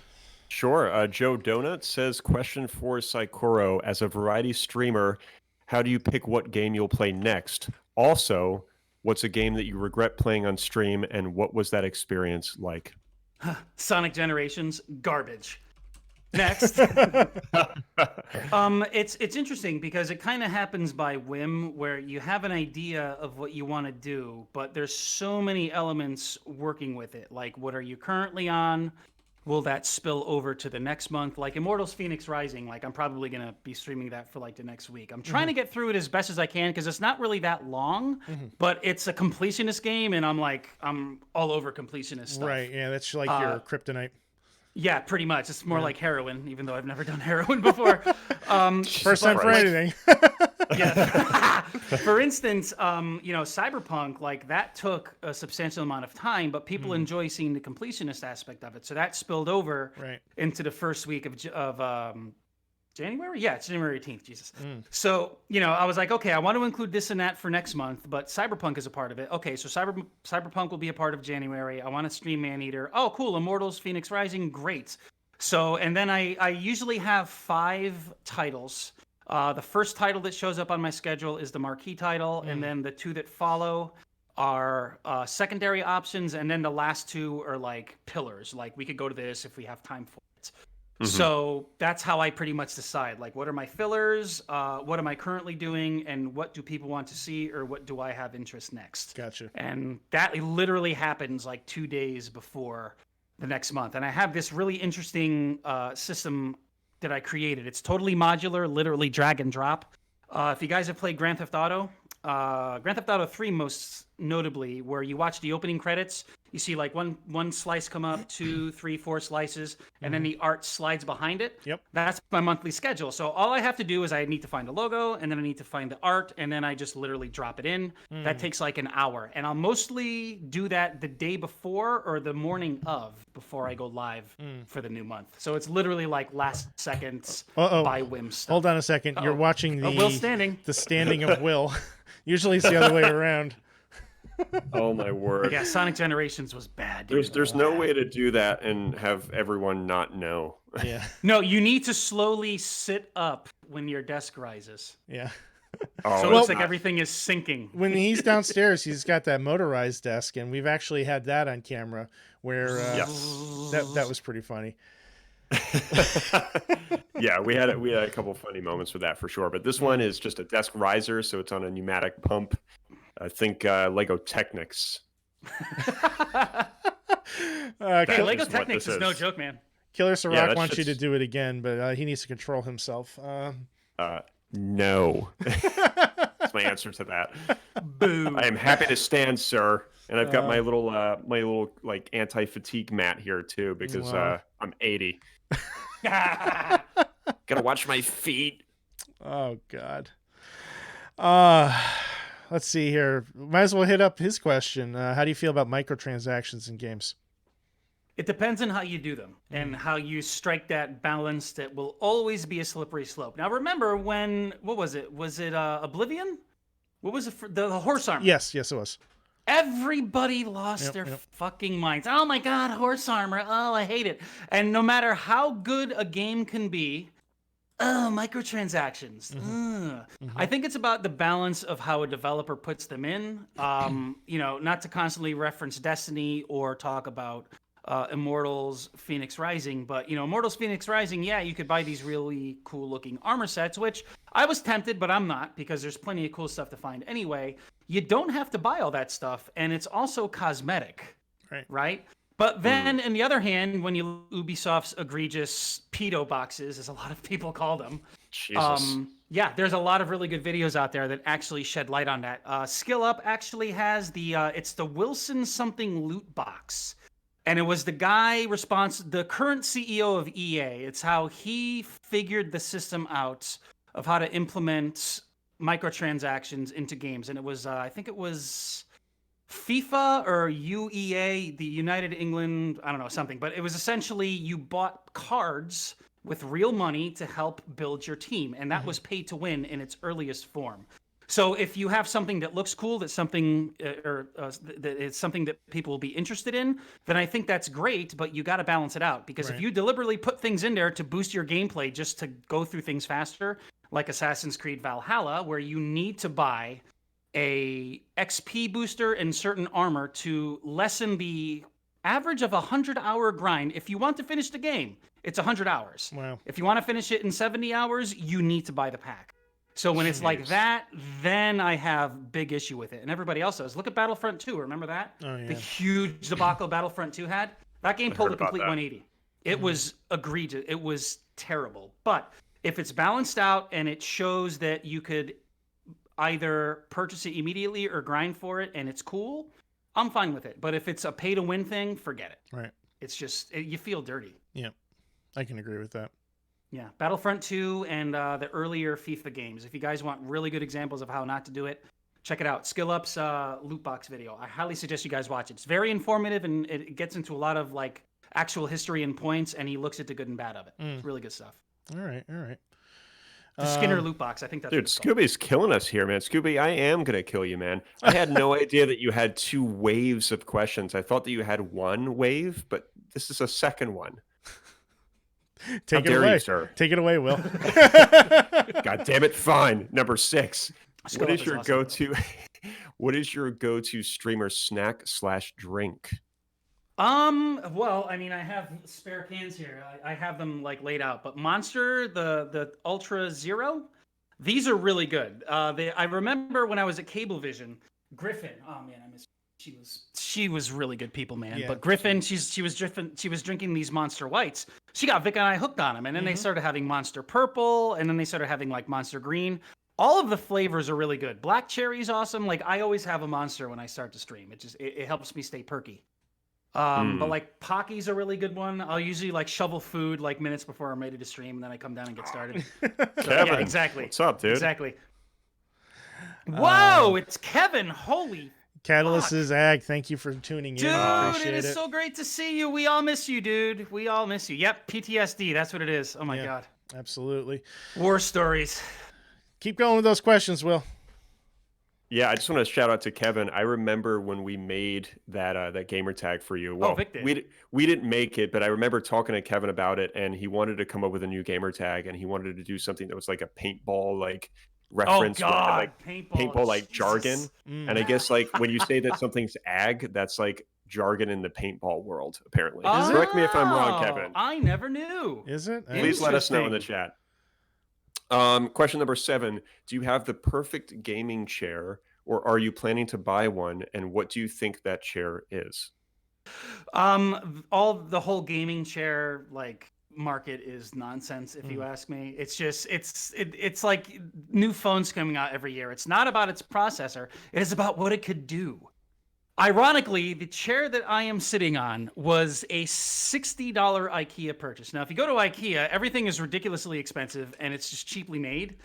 Sure. Joe Donut says, question for Saikoro. As a variety streamer, how do you pick what game you'll play next? Also, what's a game that you regret playing on stream, and what was that experience like? Sonic Generations, garbage. Next. It's interesting because it kind of happens by whim, where you have an idea of what you want to do, but there's so many elements working with it. Like, what are you currently on? Will that spill over to the next month? Like Immortals Phoenix Rising, like I'm probably going to be streaming that for like the next week. I'm trying to get through it as best as I can because it's not really that long, but it's a completionist game, and I'm all over completionist stuff. Right, yeah, that's like your kryptonite. Yeah, pretty much. It's more like heroin, even though I've never done heroin before. First time for anything. Yeah. For instance, Cyberpunk, like that took a substantial amount of time, but people enjoy seeing the completionist aspect of it. So that spilled over into the first week of January? Yeah, it's January 18th, Jesus. So, I was like, okay, I want to include this and that for next month, but Cyberpunk is a part of it. Okay, so Cyberpunk will be a part of January. I want to stream Maneater. Oh, cool, Immortals, Phoenix Rising, great. So, and then I usually have 5 titles. The first title that shows up on my schedule is the marquee title, and then the 2 that follow are secondary options, and then the last 2 are like pillars. Like, we could go to this if we have time for it. So that's how I pretty much decide, like, what are my fillers, what am I currently doing, and what do people want to see, or what do I have interest next? Gotcha. And that literally happens like 2 days before the next month. And I have this really interesting system that I created. It's totally modular, literally drag and drop. If you guys have played Grand Theft Auto 3 most notably, where you watch the opening credits, you see like one slice come up, 2, 3, 4 slices, and then the art slides behind it. Yep. That's my monthly schedule. So all I have to do is I need to find the logo, and then I need to find the art, and then I just literally drop it in. That takes like an hour. And I'll mostly do that the day before or the morning of, before I go live for the new month. So it's literally like last seconds by whim stuff. Hold on a second. You're watching Will standing. The standing of Will. Usually it's the other way around. Oh my word! Yeah, Sonic Generations was bad. Dude. There's no way to do that and have everyone not know. Yeah. No, you need to slowly sit up when your desk rises. Yeah. Oh, So it looks like everything is sinking. When he's downstairs, he's got that motorized desk, and we've actually had that on camera where that was pretty funny. Yeah, we had a couple funny moments with that for sure. But this one is just a desk riser, so it's on a pneumatic pump. I think Lego Technics. Hey, Lego Technics is no joke, man. Killer Sirach wants you to do it again, but he needs to control himself. No. That's my answer to that. Boo. I am happy to stand, sir. And I've got my little like anti-fatigue mat here too, because I'm 80. Gotta watch my feet. Oh God. Let's see here. Might as well hit up his question. How do you feel about microtransactions in games? It depends on how you do them and how you strike that balance that will always be a slippery slope. Now, remember what was it? Was it Oblivion? What was it for the horse armor? Yes, it was. Everybody lost their fucking minds. Oh my God, horse armor. Oh, I hate it. And no matter how good a game can be, microtransactions. I think it's about the balance of how a developer puts them in. Not to constantly reference Destiny or talk about Immortals Phoenix Rising, but Immortals Phoenix Rising, yeah, you could buy these really cool looking armor sets, which I was tempted, but I'm not, because there's plenty of cool stuff to find anyway. You don't have to buy all that stuff, and it's also cosmetic, right? But then, on the other hand, when you Ubisoft's egregious pedo boxes, as a lot of people call them, Jesus. there's a lot of really good videos out there that actually shed light on that. Skill Up actually has it's the Wilson something loot box. And it was the guy the current CEO of EA. It's how he figured the system out of how to implement microtransactions into games. And it was, I think it was FIFA or UEA, the United England, I don't know, something. But it was essentially you bought cards with real money to help build your team. And that was pay to win in its earliest form. So if you have something that looks cool, that's something that is something that people will be interested in, then I think that's great, but you got to balance it out. Because if you deliberately put things in there to boost your gameplay just to go through things faster, like Assassin's Creed Valhalla, where you need to buy a XP booster and certain armor to lessen the average of 100-hour grind. If you want to finish the game, it's 100 hours. Wow. If you want to finish it in 70 hours, you need to buy the pack. So when it's like that, then I have big issue with it. And everybody else does. Look at Battlefront 2. Remember that? Oh, yeah. The huge debacle Battlefront 2 had? That game pulled a complete 180. It was egregious. It was terrible. But if it's balanced out and it shows that you could either purchase it immediately or grind for it and it's cool, I'm fine with it. But if it's a pay-to-win thing, forget it. Right. It's just, you feel dirty. Yeah, I can agree with that. Yeah, Battlefront 2 and the earlier FIFA games. If you guys want really good examples of how not to do it, check it out. Skill Up's loot box video. I highly suggest you guys watch it. It's very informative and it gets into a lot of like actual history and points, and he looks at the good and bad of it. It's really good stuff. All right. The Skinner loot box. I think that's dude. Scooby's killing us here, man. Scooby, I am gonna kill you, man. I had no idea that you had 2 waves of questions. I thought that you had 1 wave, but this is a second one. Take it away, sir. Take it away, Will. God damn it! Fine. Number 6. Skill What Up is is your awesome. go-to? What is your go-to streamer snack/drink? Well, I mean, I have spare cans here. I have them like laid out. But Monster, the Ultra Zero, these are really good. I remember when I was at Cablevision, Griffin. Oh man, I miss. She was really good people, man. Yeah. But Griffin, she was drinking these Monster Whites. She got Vic and I hooked on them, and then they started having Monster Purple, and then they started having like Monster Green. All of the flavors are really good. Black cherry's awesome. Like I always have a Monster when I start to stream. It helps me stay perky. But like Pocky's a really good one. I'll usually like shovel food like minutes before I'm ready to stream, and then I come down and get started. So, Kevin, yeah, exactly. What's up, dude? Exactly. Whoa, it's Kevin. Holy Catalyst is Ag. Thank you for tuning in. dude, Appreciate it is so great to see you. We all miss you, dude. We all miss you. Yep, PTSD. That's what it is. Oh my God. Absolutely. War stories. Keep going with those questions, Will. Yeah, I just want to shout out to Kevin. I remember when we made that gamer tag for you. Well, Vic did. we didn't make it, but I remember talking to Kevin about it, and he wanted to come up with a new gamer tag, and he wanted to do something that was like a paintball like reference, Oh God, like paintball like Jesus. jargon. And I guess like when you say that something's ag, that's like jargon in the paintball world, apparently. Correct me if I'm wrong, Kevin. I never knew. Is it? Please let us know in the chat. Question number 7. Do you have the perfect gaming chair, or are you planning to buy one? And what do you think that chair is? The whole gaming chair like market is nonsense, if you ask me. It's just it's like new phones coming out every year. It's not about its processor. It is about what it could do. Ironically, the chair that I am sitting on was a $60 IKEA purchase. Now, if you go to IKEA, everything is ridiculously expensive and it's just cheaply made.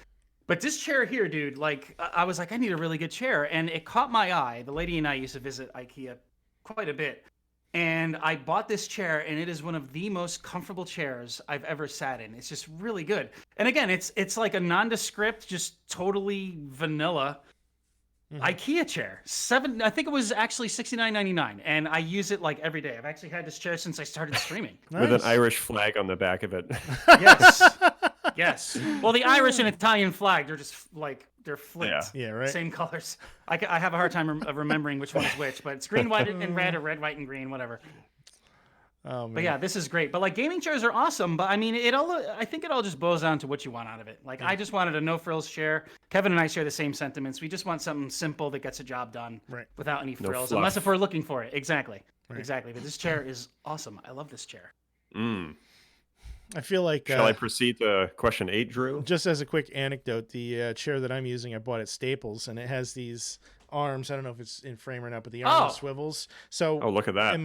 But this chair here, dude, like I was like, I need a really good chair. And it caught my eye. The lady and I used to visit IKEA quite a bit. And I bought this chair, and it is one of the most comfortable chairs I've ever sat in. It's just really good. And again, it's like a nondescript, just totally vanilla IKEA chair. I think it was actually $69.99, and I use it like every day. I've actually had this chair since I started streaming. With an Irish flag on the back of it. Yes. Yes. Well, the Irish and Italian flag, they're just like, they're flipped. Yeah, right. Same colors. I have a hard time of remembering which one is which, but it's green, white, and red, or red, white, and green, whatever. Oh, man. But yeah, this is great. But like gaming chairs are awesome. But I mean, I think it all just boils down to what you want out of it. Like I just wanted a no frills chair. Kevin and I share the same sentiments. We just want something simple that gets a job done without any frills, unless if we're looking for it. Exactly. Exactly. But this chair is awesome. I love this chair. I feel like... Shall I proceed to question 8, Drew? Just as a quick anecdote, the chair that I'm using, I bought at Staples, and it has these arms. I don't know if it's in frame or not, but the arm swivels. So look at that.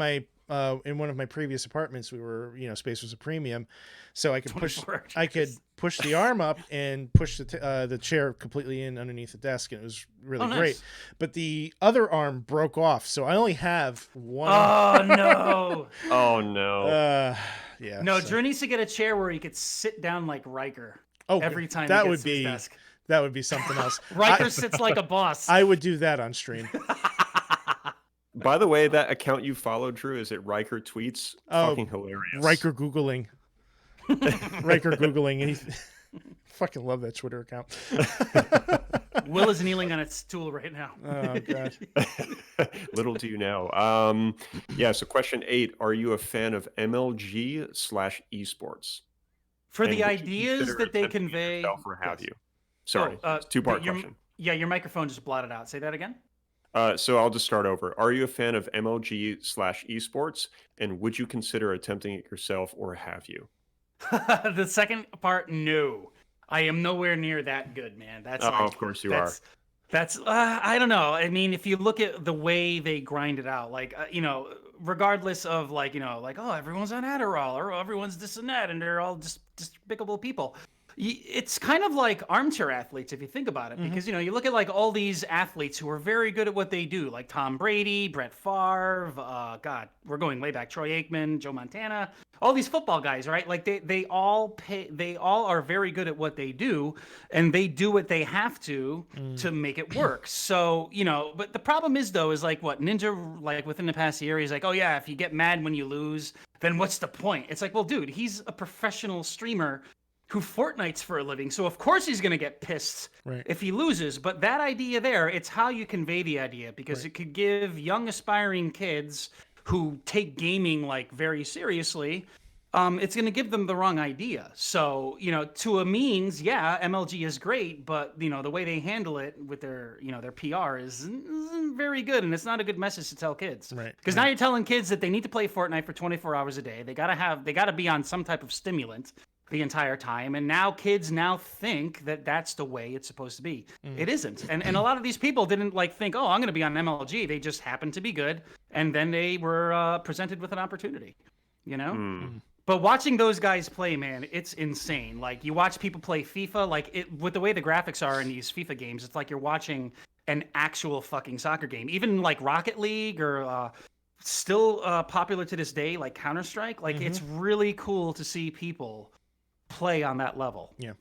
In one of my previous apartments, we were, space was a premium, so I could push the arm up and push the chair completely in underneath the desk, and it was really great. But the other arm broke off, so I only have one. Oh no! Oh no! Yeah. No, Drew needs to get a chair where he could sit down like Riker. Every time that he would gets be his desk. That would be something else. Riker sits like a boss. I would do that on stream. By the way, that account you follow, Drew, is it Riker Tweets? Fucking hilarious. Riker Googling. Riker Googling. Fucking love that Twitter account. Will is kneeling on its stool right now. Oh, God. Little do you know. So question 8, are you a fan of MLG/esports? For the ideas that they convey? Or have you? Sorry, two-part question. Yeah, your microphone just blotted out. Say that again? So I'll just start over. Are you a fan of MLG/esports? And would you consider attempting it yourself, or have you? The second part, no. I am nowhere near that good, man. Of course you are. That's I don't know. I mean, if you look at the way they grind it out, like regardless of everyone's on Adderall or everyone's this and that, and they're all just despicable people. It's kind of like armchair athletes if you think about it, because you look at like all these athletes who are very good at what they do, like Tom Brady, Brett Favre, God, we're going way back, Troy Aikman, Joe Montana, all these football guys, right? Like they all are very good at what they do, and they do what they have to make it work. So but the problem is though, is like what Ninja, like within the past year, he's like, oh yeah, if you get mad when you lose, then what's the point? It's like, well, dude, he's a professional streamer who Fortnites for a living, so of course he's going to get pissed if he loses. But that idea there, it's how you convey the idea, because it could give young aspiring kids who take gaming like very seriously, it's going to give them the wrong idea. So, to a means, yeah, MLG is great, but the way they handle it with their, their PR isn't very good, and it's not a good message to tell kids. Right. Because now you're telling kids that they need to play Fortnite for 24 hours a day. They got to be on some type of stimulant the entire time, and now kids think that that's the way it's supposed to be. It isn't, and a lot of these people didn't think, oh, I'm going to be on MLG. They just happened to be good, and then they were presented with an opportunity, But watching those guys play, man, it's insane. Like you watch people play FIFA, with the way the graphics are in these FIFA games, it's like you're watching an actual fucking soccer game. Even like Rocket League or still popular to this day, like Counter-Strike. It's really cool to see people play on that level. Yeah.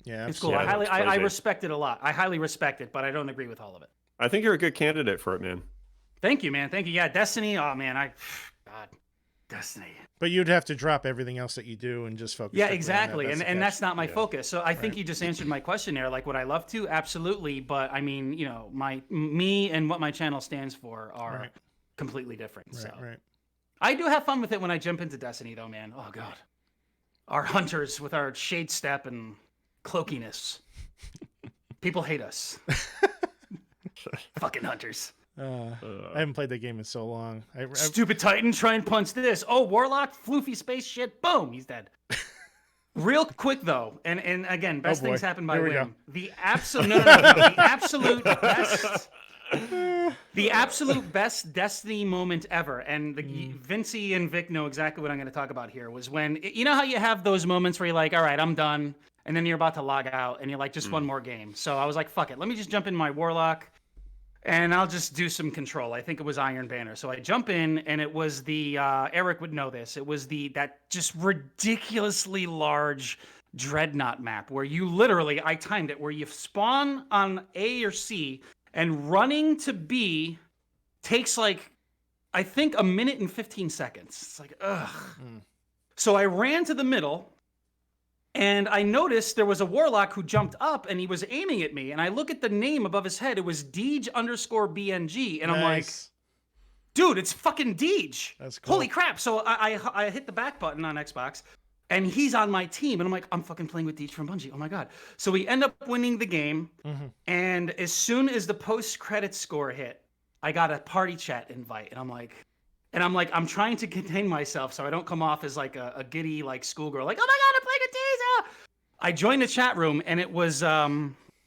Yeah, it's cool. I respect it a lot. I highly respect it, but I don't agree with all of it. I think you're a good candidate for it, man. Thank you, man. Thank you. Yeah, Destiny. Oh man, God, Destiny. But you'd have to drop everything else that you do and just focus. Yeah, exactly. And that's not my focus. So I think you just answered my question there. Like, would I love to? Absolutely. But I mean, me and what my channel stands for are completely different. Right. I do have fun with it when I jump into Destiny, though, man. Oh God. Our hunters with our shade step and cloakiness. People hate us. Fucking hunters. I haven't played that game in so long. Stupid Titan, try and punch this. Oh, Warlock, floofy space shit. Boom, he's dead. Real quick though, and again, best things happen by whim. The absolute the absolute best Destiny moment ever, and Vincey and Vic know exactly what I'm going to talk about here, was when, how you have those moments where you're like, all right, I'm done, and then you're about to log out, and you're like, just one more game. So I was like, fuck it, let me just jump in my Warlock, and I'll just do some control. I think it was Iron Banner. So I jump in, and it was the, Eric would know this, it was that just ridiculously large Dreadnought map, where you literally, I timed it, where you spawn on A or C, and running to B takes I think a minute and 15 seconds. It's like, ugh. So I ran to the middle, And I noticed there was a warlock who jumped up and he was aiming at me. And I look at the name above his head. It was Deej_BNG. And I'm like, dude, it's fucking Deej. That's cool. Holy crap. So I hit the back button on Xbox and he's on my team. And I'm like, I'm fucking playing with Deej from Bungie. Oh my God. So we end up winning the game. And as soon as the post-credit score hit, I got a party chat invite. And I'm like, I'm trying to contain myself so I don't come off as like a giddy like schoolgirl, like, oh my God, I'm playing with Deej. I joined the chat room and it was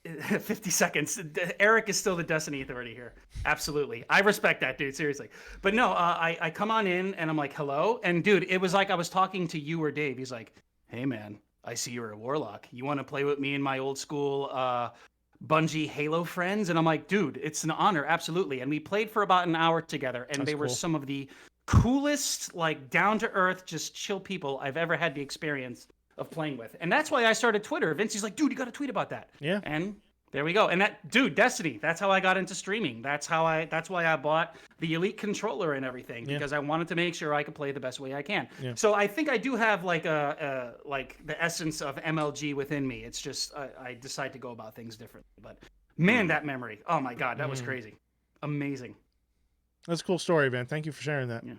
50 seconds. Eric is still the Destiny authority here. Absolutely. I respect that, dude. Seriously. But no, I come on in and I'm like, hello. And dude, it was like I was talking to you or Dave. He's like, hey man, I see you're a warlock. You want to play with me and my old school Bungie Halo friends? And I'm like, dude, it's an honor. Absolutely. And we played for about an hour together and they were some of the coolest, like down to earth, just chill people I've ever had the experience of playing with. And that's why I started Twitter. Vincey's like, dude, you got to tweet about that. Yeah. And there we go. And that, dude, Destiny, that's how I got into streaming. That's why I bought the Elite controller and everything, because I wanted to make sure I could play the best way I can. Yeah. So I think I do have like like the essence of MLG within me. It's just, I decide to go about things differently. But man, that memory, oh my God, that was crazy. Amazing. That's a cool story, man. Thank you for sharing that. Yeah.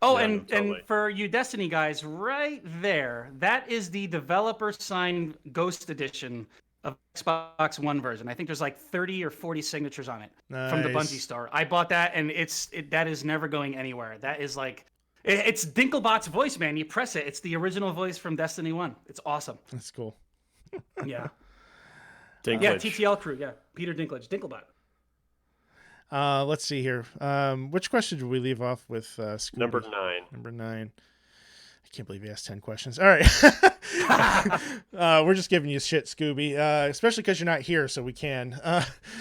Oh, yeah, and for you Destiny guys, right there, that is the developer-signed Ghost Edition of Xbox One version. I think there's like 30 or 40 signatures on it from the Bungie store. I bought that, and that is never going anywhere. That is like, it's Dinklebot's voice, man. You press it. It's the original voice from Destiny 1. It's awesome. That's cool. Yeah. Dinklage. Yeah, TTL crew. Yeah, Peter Dinklage. Dinklebot. Let's see here. Which question did we leave off with? Scooby? Number 9. Number 9. I can't believe he asked 10 questions. All right. We're just giving you shit, Scooby, especially because you're not here, so we can.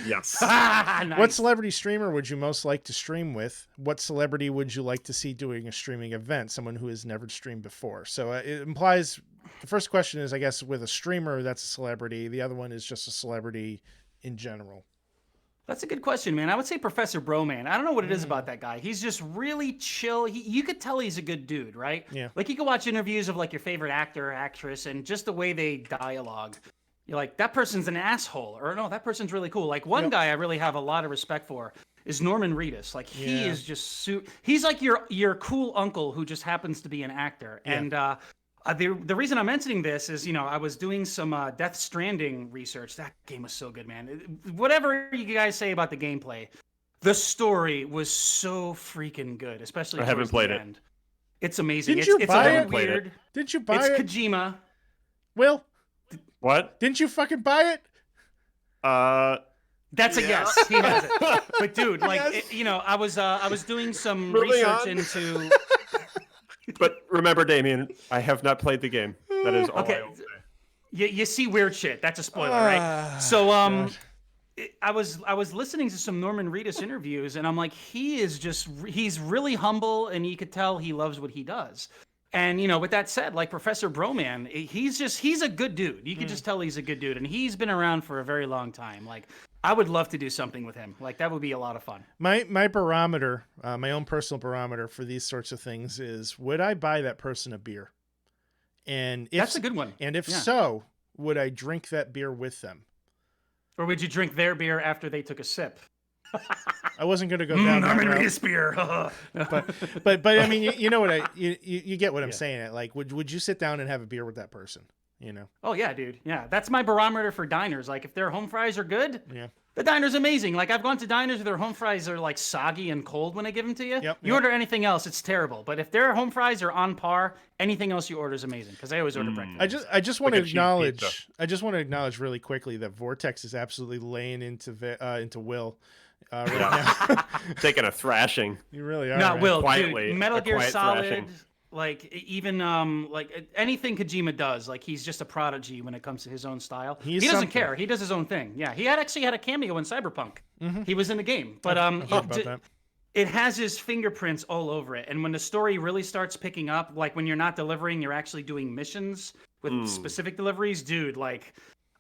Yes. Nice. What celebrity streamer would you most like to stream with? What celebrity would you like to see doing a streaming event? Someone who has never streamed before. So it implies, the first question is, I guess, with a streamer, that's a celebrity. The other one is just a celebrity in general. That's a good question, man. I would say Professor Broman. I don't know what it is about that guy. He's just really chill. You could tell he's a good dude, right? Yeah. Like you could watch interviews of like your favorite actor or actress and just the way they dialogue. You're like, that person's an asshole. Or no, that person's really cool. Like one guy I really have a lot of respect for is Norman Reedus. Like he is just he's like your cool uncle who just happens to be an actor. Yeah. And the reason I'm mentioning this is, I was doing some Death Stranding research. That game was so good, man. Whatever you guys say about the gameplay, the story was so freaking good, especially I haven't played it. End. It's amazing. Didn't you buy it? Weird. Didn't you buy it? It's Kojima. Will? What? Didn't you fucking buy it? That's a yes. He has it. But dude, like, I was doing some research into. But remember, Damien, I have not played the game. That is all I will say. You see weird shit. That's a spoiler, right? So I was listening to some Norman Reedus interviews, and I'm like, he's really humble, and you could tell he loves what he does. And with that said, like Professor Broman, he's a good dude. You could just tell he's a good dude, and he's been around for a very long time. Like, I would love to do something with him. Like, that would be a lot of fun. My barometer, my own personal barometer for these sorts of things is, would I buy that person a beer? And if, that's a good one. And if so, would I drink that beer with them? Or would you drink their beer after they took a sip? I wasn't going to go down that route. Reedus beer. but I mean, you know what you get what I'm saying. Like, would you sit down and have a beer with that person? Oh yeah, dude. Yeah, that's my barometer for diners. Like, if their home fries are good, the diner's amazing. Like, I've gone to diners where their home fries are like soggy and cold when they give them to you. You order anything else, it's terrible. But if their home fries are on par, anything else you order is amazing, because I always order breakfast. I just want to acknowledge. I just want to acknowledge really quickly that Vortex is absolutely laying into Will. Right now. Taking a thrashing. You really are. Not Will, quietly, dude. Metal Gear Solid. Thrashing. Like, even like anything Kojima does, like, he's just a prodigy when it comes to his own style. He doesn't care. He does his own thing. Yeah, he actually had a cameo in Cyberpunk. He was in the game, but it has his fingerprints all over it. And when the story really starts picking up, like when you're not delivering, you're actually doing missions with specific deliveries, dude. Like,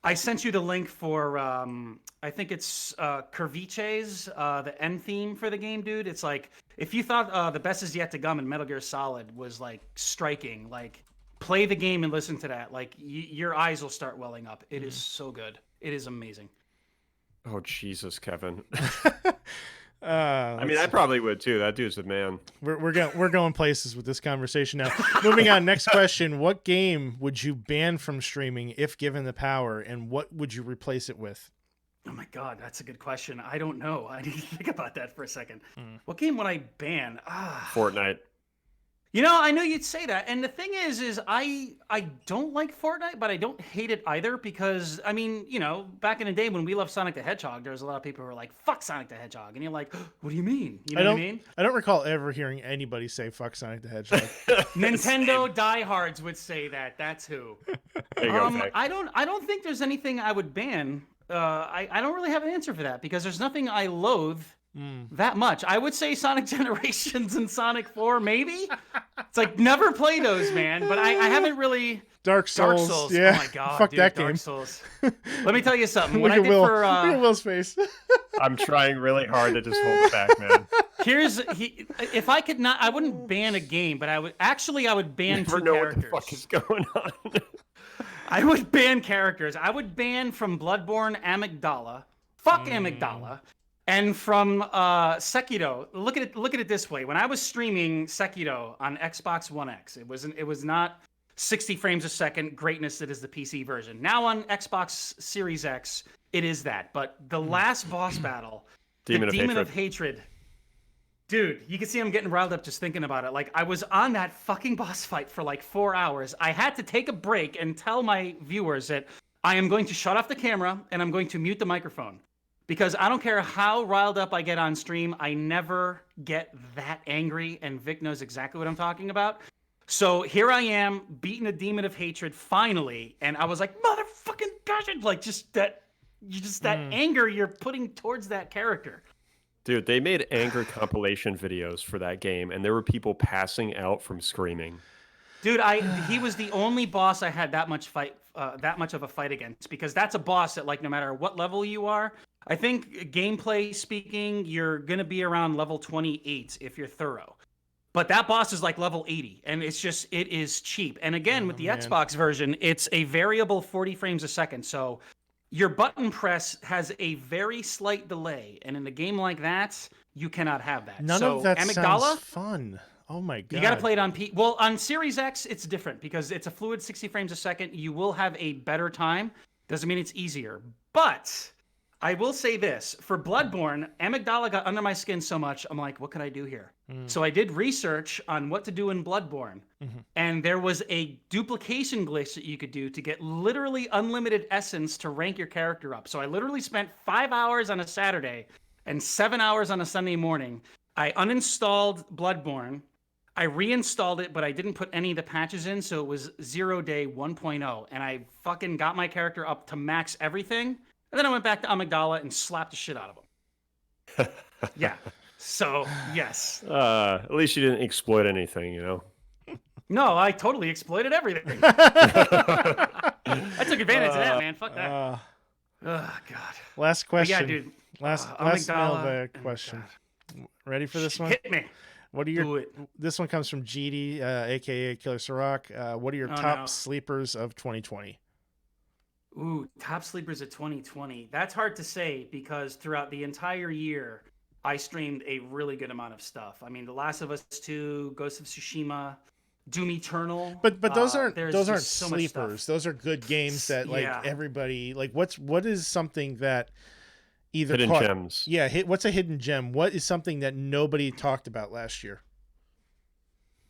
I sent you the link for I think it's Kerviche's the end theme for the game, dude. It's like, if you thought the best is yet to come and Metal Gear Solid was like striking, like play the game and listen to that. Like your eyes will start welling up. It is so good. It is amazing. Oh Jesus, Kevin. I mean, I probably would too. That dude's the man. We're going places with this conversation now. Moving on. Next question: what game would you ban from streaming if given the power, and what would you replace it with? Oh my God, that's a good question. I don't know. I need to think about that for a second. What game would I ban? Fortnite. You know, I know you'd say that. And the thing is I don't like Fortnite, but I don't hate it either because, I mean, you know, back in the day when we loved Sonic the Hedgehog, there was a lot of people who were like, fuck Sonic the Hedgehog. And you're like, what do you mean? You know what I mean? I don't recall ever hearing anybody say fuck Sonic the Hedgehog. Nintendo diehards would say that. That's who. There you go, I don't think there's anything I would ban. I don't really have an answer for that because there's nothing I loathe that much. I would say Sonic Generations and Sonic 4, maybe. It's like never play those, man. But I haven't really. Dark Souls. Yeah. Oh my God. Fuck dude, that Dark game. Souls. Let me tell you something. Look What I did Will. for Look at Will's face. I'm trying really hard to just hold it back, man. If I could not, I wouldn't ban a game, but I would ban Never two know characters. what the fuck is going on. I would ban characters. I would ban from Bloodborne Amygdala. Fuck Amygdala. And from Sekiro. Look at it this way. When I was streaming Sekiro on Xbox One X, it was not 60 frames a second greatness that is the PC version. Now on Xbox Series X, it is that. But the last boss battle, Demon of Hatred. Dude, you can see I'm getting riled up just thinking about it. Like, I was on that fucking boss fight for like 4 hours. I had to take a break and tell my viewers that I am going to shut off the camera and I'm going to mute the microphone. Because I don't care how riled up I get on stream, I never get that angry, and Vic knows exactly what I'm talking about. So here I am, beating a Demon of Hatred finally, and I was like, motherfucking gosh, like that anger you're putting towards that character. Dude, they made anger compilation videos for that game, and there were people passing out from screaming. Dude, he was the only boss I had that much of a fight against, because that's a boss that, like, no matter what level you are, I think gameplay speaking, you're gonna be around level 28 if you're thorough. But that boss is like level 80, and it is cheap. And again, with the Xbox version, it's a variable 40 frames a second, so your button press has a very slight delay, and in a game like that, you cannot have that. None of that sounds fun. Oh my God. You got to play it on Well, on Series X, it's different because it's a fluid 60 frames a second. You will have a better time. Doesn't mean it's easier. But I will say this. For Bloodborne, Amygdala got under my skin so much, I'm like, what can I do here? So I did research on what to do in Bloodborne. And there was a duplication glitch that you could do to get literally unlimited essence to rank your character up. So I literally spent 5 hours on a Saturday and 7 hours on a Sunday morning. I uninstalled Bloodborne. I reinstalled it, but I didn't put any of the patches in, so it was 0 day 1.0. And I fucking got my character up to max everything. And then I went back to Amygdala and slapped the shit out of him. Yeah. So, yes. At least you didn't exploit anything, you know? No, I totally exploited everything. I took advantage of that, man. Fuck that. Oh, God. Last question. But yeah, dude. Last mailbag question. Ready for this one? Hit me. What are This one comes from GD, aka Killer Sirach. What are your top sleepers of 2020? Ooh, top sleepers of 2020. That's hard to say because throughout the entire year, I streamed a really good amount of stuff. I mean, The Last of Us 2, Ghost of Tsushima, Doom Eternal. But those aren't so sleepers. Those are good games that everybody like. What is something that either hidden gems? Yeah, what's a hidden gem? What is something that nobody talked about last year?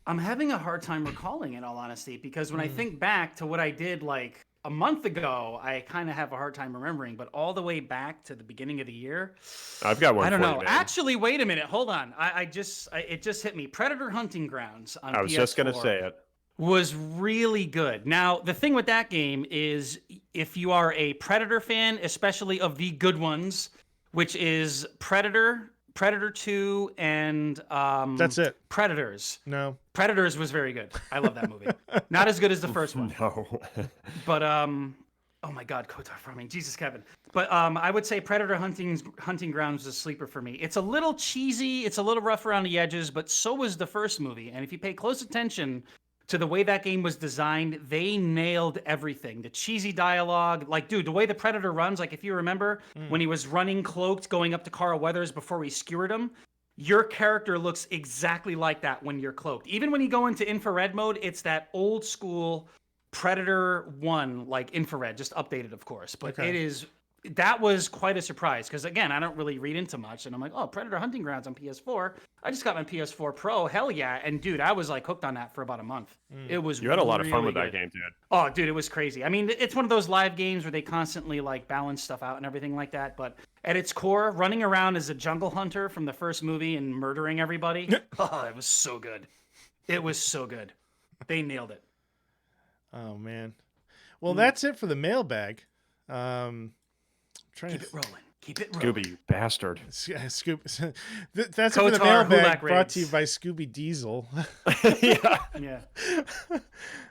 I'm having a hard time recalling, in all honesty, because when I think back to what I did like a month ago, I kind of have a hard time remembering. But all the way back to the beginning of the year, I've got one. I don't know. Man. Actually, wait a minute. Hold on. It just hit me. Predator Hunting Grounds on PS4. I was just gonna say it. Was really good. Now, the thing with that game is if you are a Predator fan, especially of the good ones, which is Predator, Predator 2, and that's it. Predators. No. Predators was very good. I love that movie. Not as good as the first one. No. But oh my God, Kotar farming. Jesus, Kevin. But I would say Predator Hunting Grounds is a sleeper for me. It's a little cheesy, it's a little rough around the edges, but so was the first movie. And if you pay close attention to the way that game was designed, they nailed everything. The cheesy dialogue, like, dude, the way the Predator runs, like, if you remember when he was running cloaked going up to Carl Weathers before we skewered him, your character looks exactly like that when you're cloaked. Even when you go into infrared mode, it's that old school Predator 1, like infrared, just updated, of course. But that was quite a surprise because, again, I don't really read into much. And I'm like, oh, Predator Hunting Grounds on PS4. I just got my PS4 Pro. Hell yeah. And, dude, I was, like, hooked on that for about a month. It was You had a lot of fun with good. that game, dude. Oh, dude, it was crazy. I mean, it's one of those live games where they constantly, like, balance stuff out and everything like that. But at its core, running around as a jungle hunter from the first movie and murdering everybody, oh, it was so good. It was so good. They nailed it. Oh, man. Well, that's it for the mailbag. Keep it rolling. Keep it rolling. Scooby, you bastard. That's it for the mailbag, brought to you by Scooby Diesel. Yeah.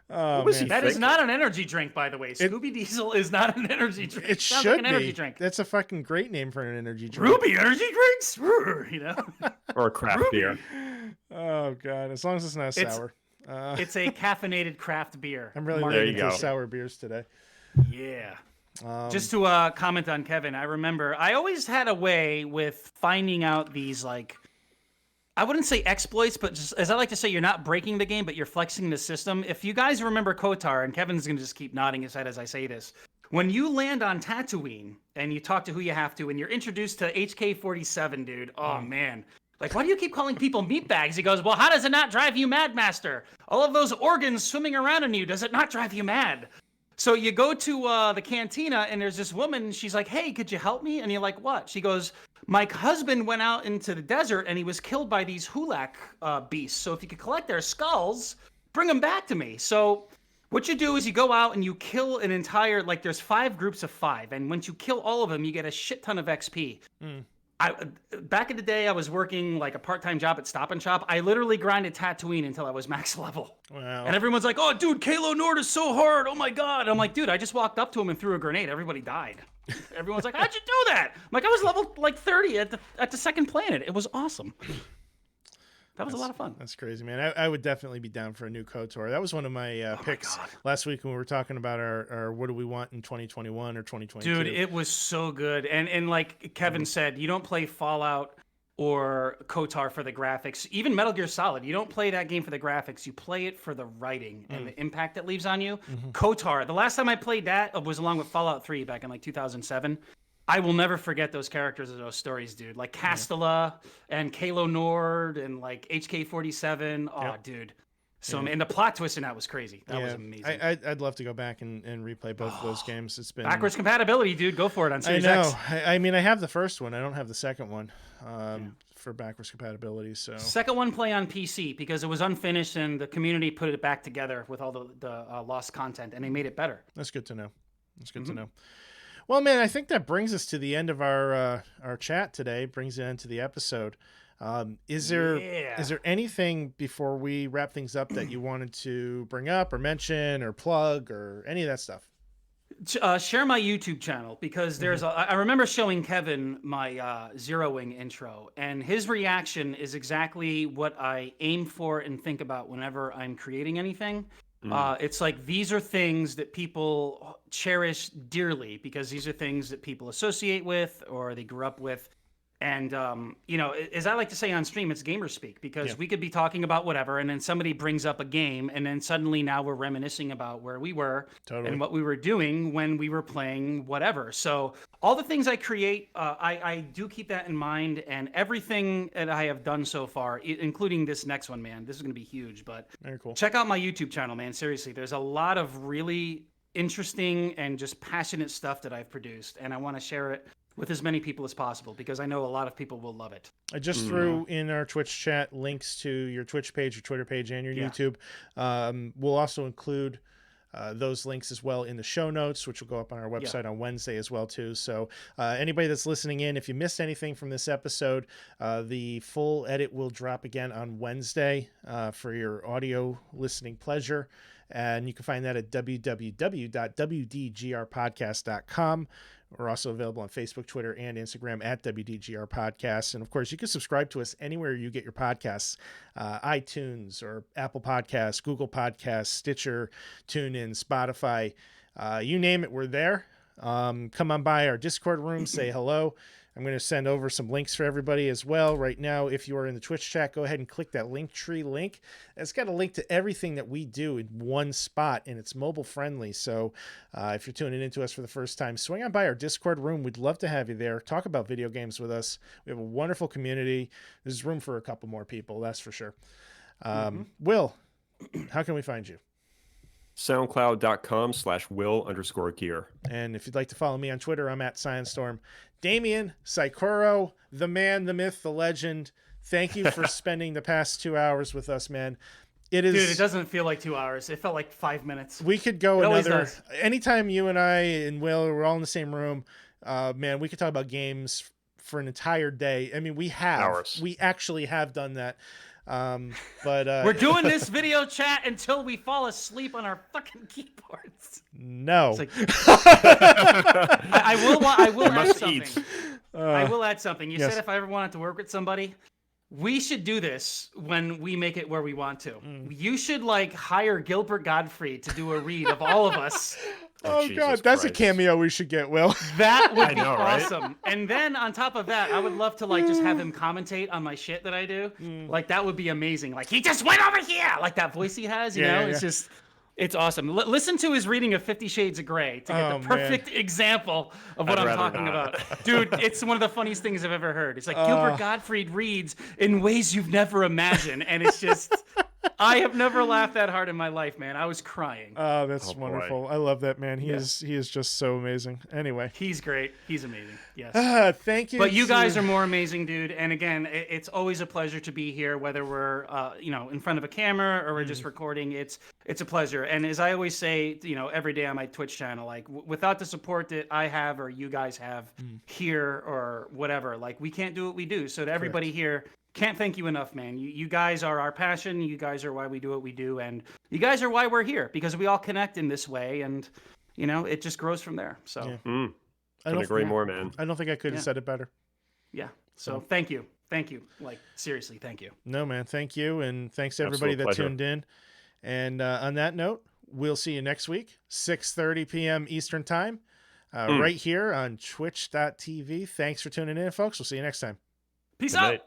Oh, that is not an energy drink, by the way. Scooby Diesel is not an energy drink. It sounds should like an energy be. drink. That's a fucking great name for an energy drink. Ruby energy drinks? You know? Or a craft beer. Oh, God. As long as it's not sour. It's a caffeinated craft beer. I'm really leaning into sour beers today. Yeah. Just to comment on Kevin, I remember I always had a way with finding out these, like, I wouldn't say exploits, but just, as I like to say, you're not breaking the game, but you're flexing the system. If you guys remember KOTOR, and Kevin's going to just keep nodding his head as I say this, when you land on Tatooine and you talk to who you have to and you're introduced to HK-47, dude, oh, man. Like, why do you keep calling people meatbags? He goes, well, how does it not drive you mad, Master? All of those organs swimming around in you, does it not drive you mad? So you go to the cantina, and there's this woman. She's like, hey, could you help me? And you're like, what? She goes, my husband went out into the desert, and he was killed by these Hulak beasts. So if you could collect their skulls, bring them back to me. So what you do is you go out and you kill an entire, like, there's 5 groups of 5. And once you kill all of them, you get a shit ton of XP. Back in the day, I was working like a part-time job at Stop and Shop. I literally grinded Tatooine until I was max level. Wow. And everyone's like, oh, dude, Kalo Nord is so hard. Oh, my God. I'm like, dude, I just walked up to him and threw a grenade. Everybody died. Everyone's like, how'd you do that? I'm like, I was level like 30 at the second planet. It was awesome. That was a lot of fun. That's crazy, man. I would definitely be down for a new KOTOR. That was one of my picks last week when we were talking about our what do we want in 2021 or 2022. Dude, it was so good. And like Kevin said, you don't play Fallout or KOTOR for the graphics. Even Metal Gear Solid, you don't play that game for the graphics. You play it for the writing and the impact it leaves on you. KOTOR, the last time I played that was along with Fallout 3 back in like 2007. I will never forget those characters of those stories, dude. Like Castella and Kalo Nord and like HK-47. Oh, dude. So and the plot twist in that was crazy. That was amazing. I'd love to go back and replay both of those games. It's been backwards compatibility, dude. Go for it on Series X. I know. I mean, I have the first one. I don't have the second one for backwards compatibility. So second one play on PC because it was unfinished and the community put it back together with all the lost content and they made it better. That's good to know. That's good to know. Well, man, I think that brings us to the end of our chat today. Brings it into the episode. Is there anything before we wrap things up that you wanted to bring up or mention or plug or any of that stuff? Share my YouTube channel because there's I remember showing Kevin my Zero Wing intro, and his reaction is exactly what I aim for and think about whenever I'm creating anything. It's like these are things that people cherish dearly because these are things that people associate with or they grew up with. And, you know, as I like to say on stream, it's gamer speak because we could be talking about whatever and then somebody brings up a game and then suddenly now we're reminiscing about where we were and what we were doing when we were playing whatever. So all the things I create, I do keep that in mind, and everything that I have done so far, including this next one, man, this is going to be huge, but very cool. Check out my YouTube channel, man. Seriously, there's a lot of really interesting and just passionate stuff that I've produced, and I want to share it with as many people as possible because I know a lot of people will love it. I just threw in our Twitch chat links to your Twitch page, your Twitter page, and your YouTube. We'll also include those links as well in the show notes, which will go up on our website on Wednesday as well too. So anybody that's listening in, if you missed anything from this episode, the full edit will drop again on Wednesday for your audio listening pleasure. And you can find that at www.wdgrpodcast.com. We're also available on Facebook, Twitter, and Instagram at WDGR Podcasts. And of course, you can subscribe to us anywhere you get your podcasts, iTunes or Apple Podcasts, Google Podcasts, Stitcher, TuneIn, Spotify, you name it, we're there. Come on by our Discord room, say hello. I'm going to send over some links for everybody as well. Right now, if you are in the Twitch chat, go ahead and click that Linktree link. It's got a link to everything that we do in one spot, and it's mobile friendly. So if you're tuning into us for the first time, swing on by our Discord room. We'd love to have you there. Talk about video games with us. We have a wonderful community. There's room for a couple more people, that's for sure. Will, how can we find you? SoundCloud.com/Will_gear. And if you'd like to follow me on Twitter, I'm at ScienceStorm. Damien, Saikoro, the man, the myth, the legend. Thank you for spending the past 2 hours with us, man. It is. Dude, it doesn't feel like 2 hours. It felt like 5 minutes. We could go always another. does. Anytime you and I and Will were all in the same room, man, we could talk about games for an entire day. I mean, we have. Hours. We actually have done that. But we're doing this video chat until we fall asleep on our fucking keyboards. No. Like, I will add something. I will add something. You said if I ever wanted to work with somebody, we should do this when we make it where we want to. You should like hire Gilbert Gottfried to do a read of all of us. Oh God, that's a cameo we should get, Will. That would be awesome. Right? And then on top of that, I would love to like just have him commentate on my shit that I do. Like that would be amazing. Like he just went over here, like that voice he has. You know, it's just, it's awesome. Listen to his reading of 50 Shades of Grey to get the perfect example of what I'm talking about. Dude, it's one of the funniest things I've ever heard. It's like Gilbert Gottfried reads in ways you've never imagined, and it's just. I have never laughed that hard in my life, man. I was crying. Oh, that's wonderful. Boy. I love that, man. He is just so amazing. Anyway. He's great. He's amazing. Yes. Thank you. But you guys are more amazing, dude. And again, it's always a pleasure to be here, whether we're in front of a camera or we're just recording. It's a pleasure. And as I always say, every day on my Twitch channel, like without the support that I have or you guys have here or whatever, like we can't do what we do. So to everybody here, can't thank you enough, man. You guys are our passion. You guys are why we do what we do. And you guys are why we're here, because we all connect in this way. And, it just grows from there. So couldn't agree more, man. I don't think I could have said it better. Yeah. So thank you. Thank you. Like, seriously, thank you. No, man. Thank you. And thanks to everybody that tuned in. And on that note, we'll see you next week, 6:30 p.m. Eastern time, right here on twitch.tv. Thanks for tuning in, folks. We'll see you next time. Peace out. Night.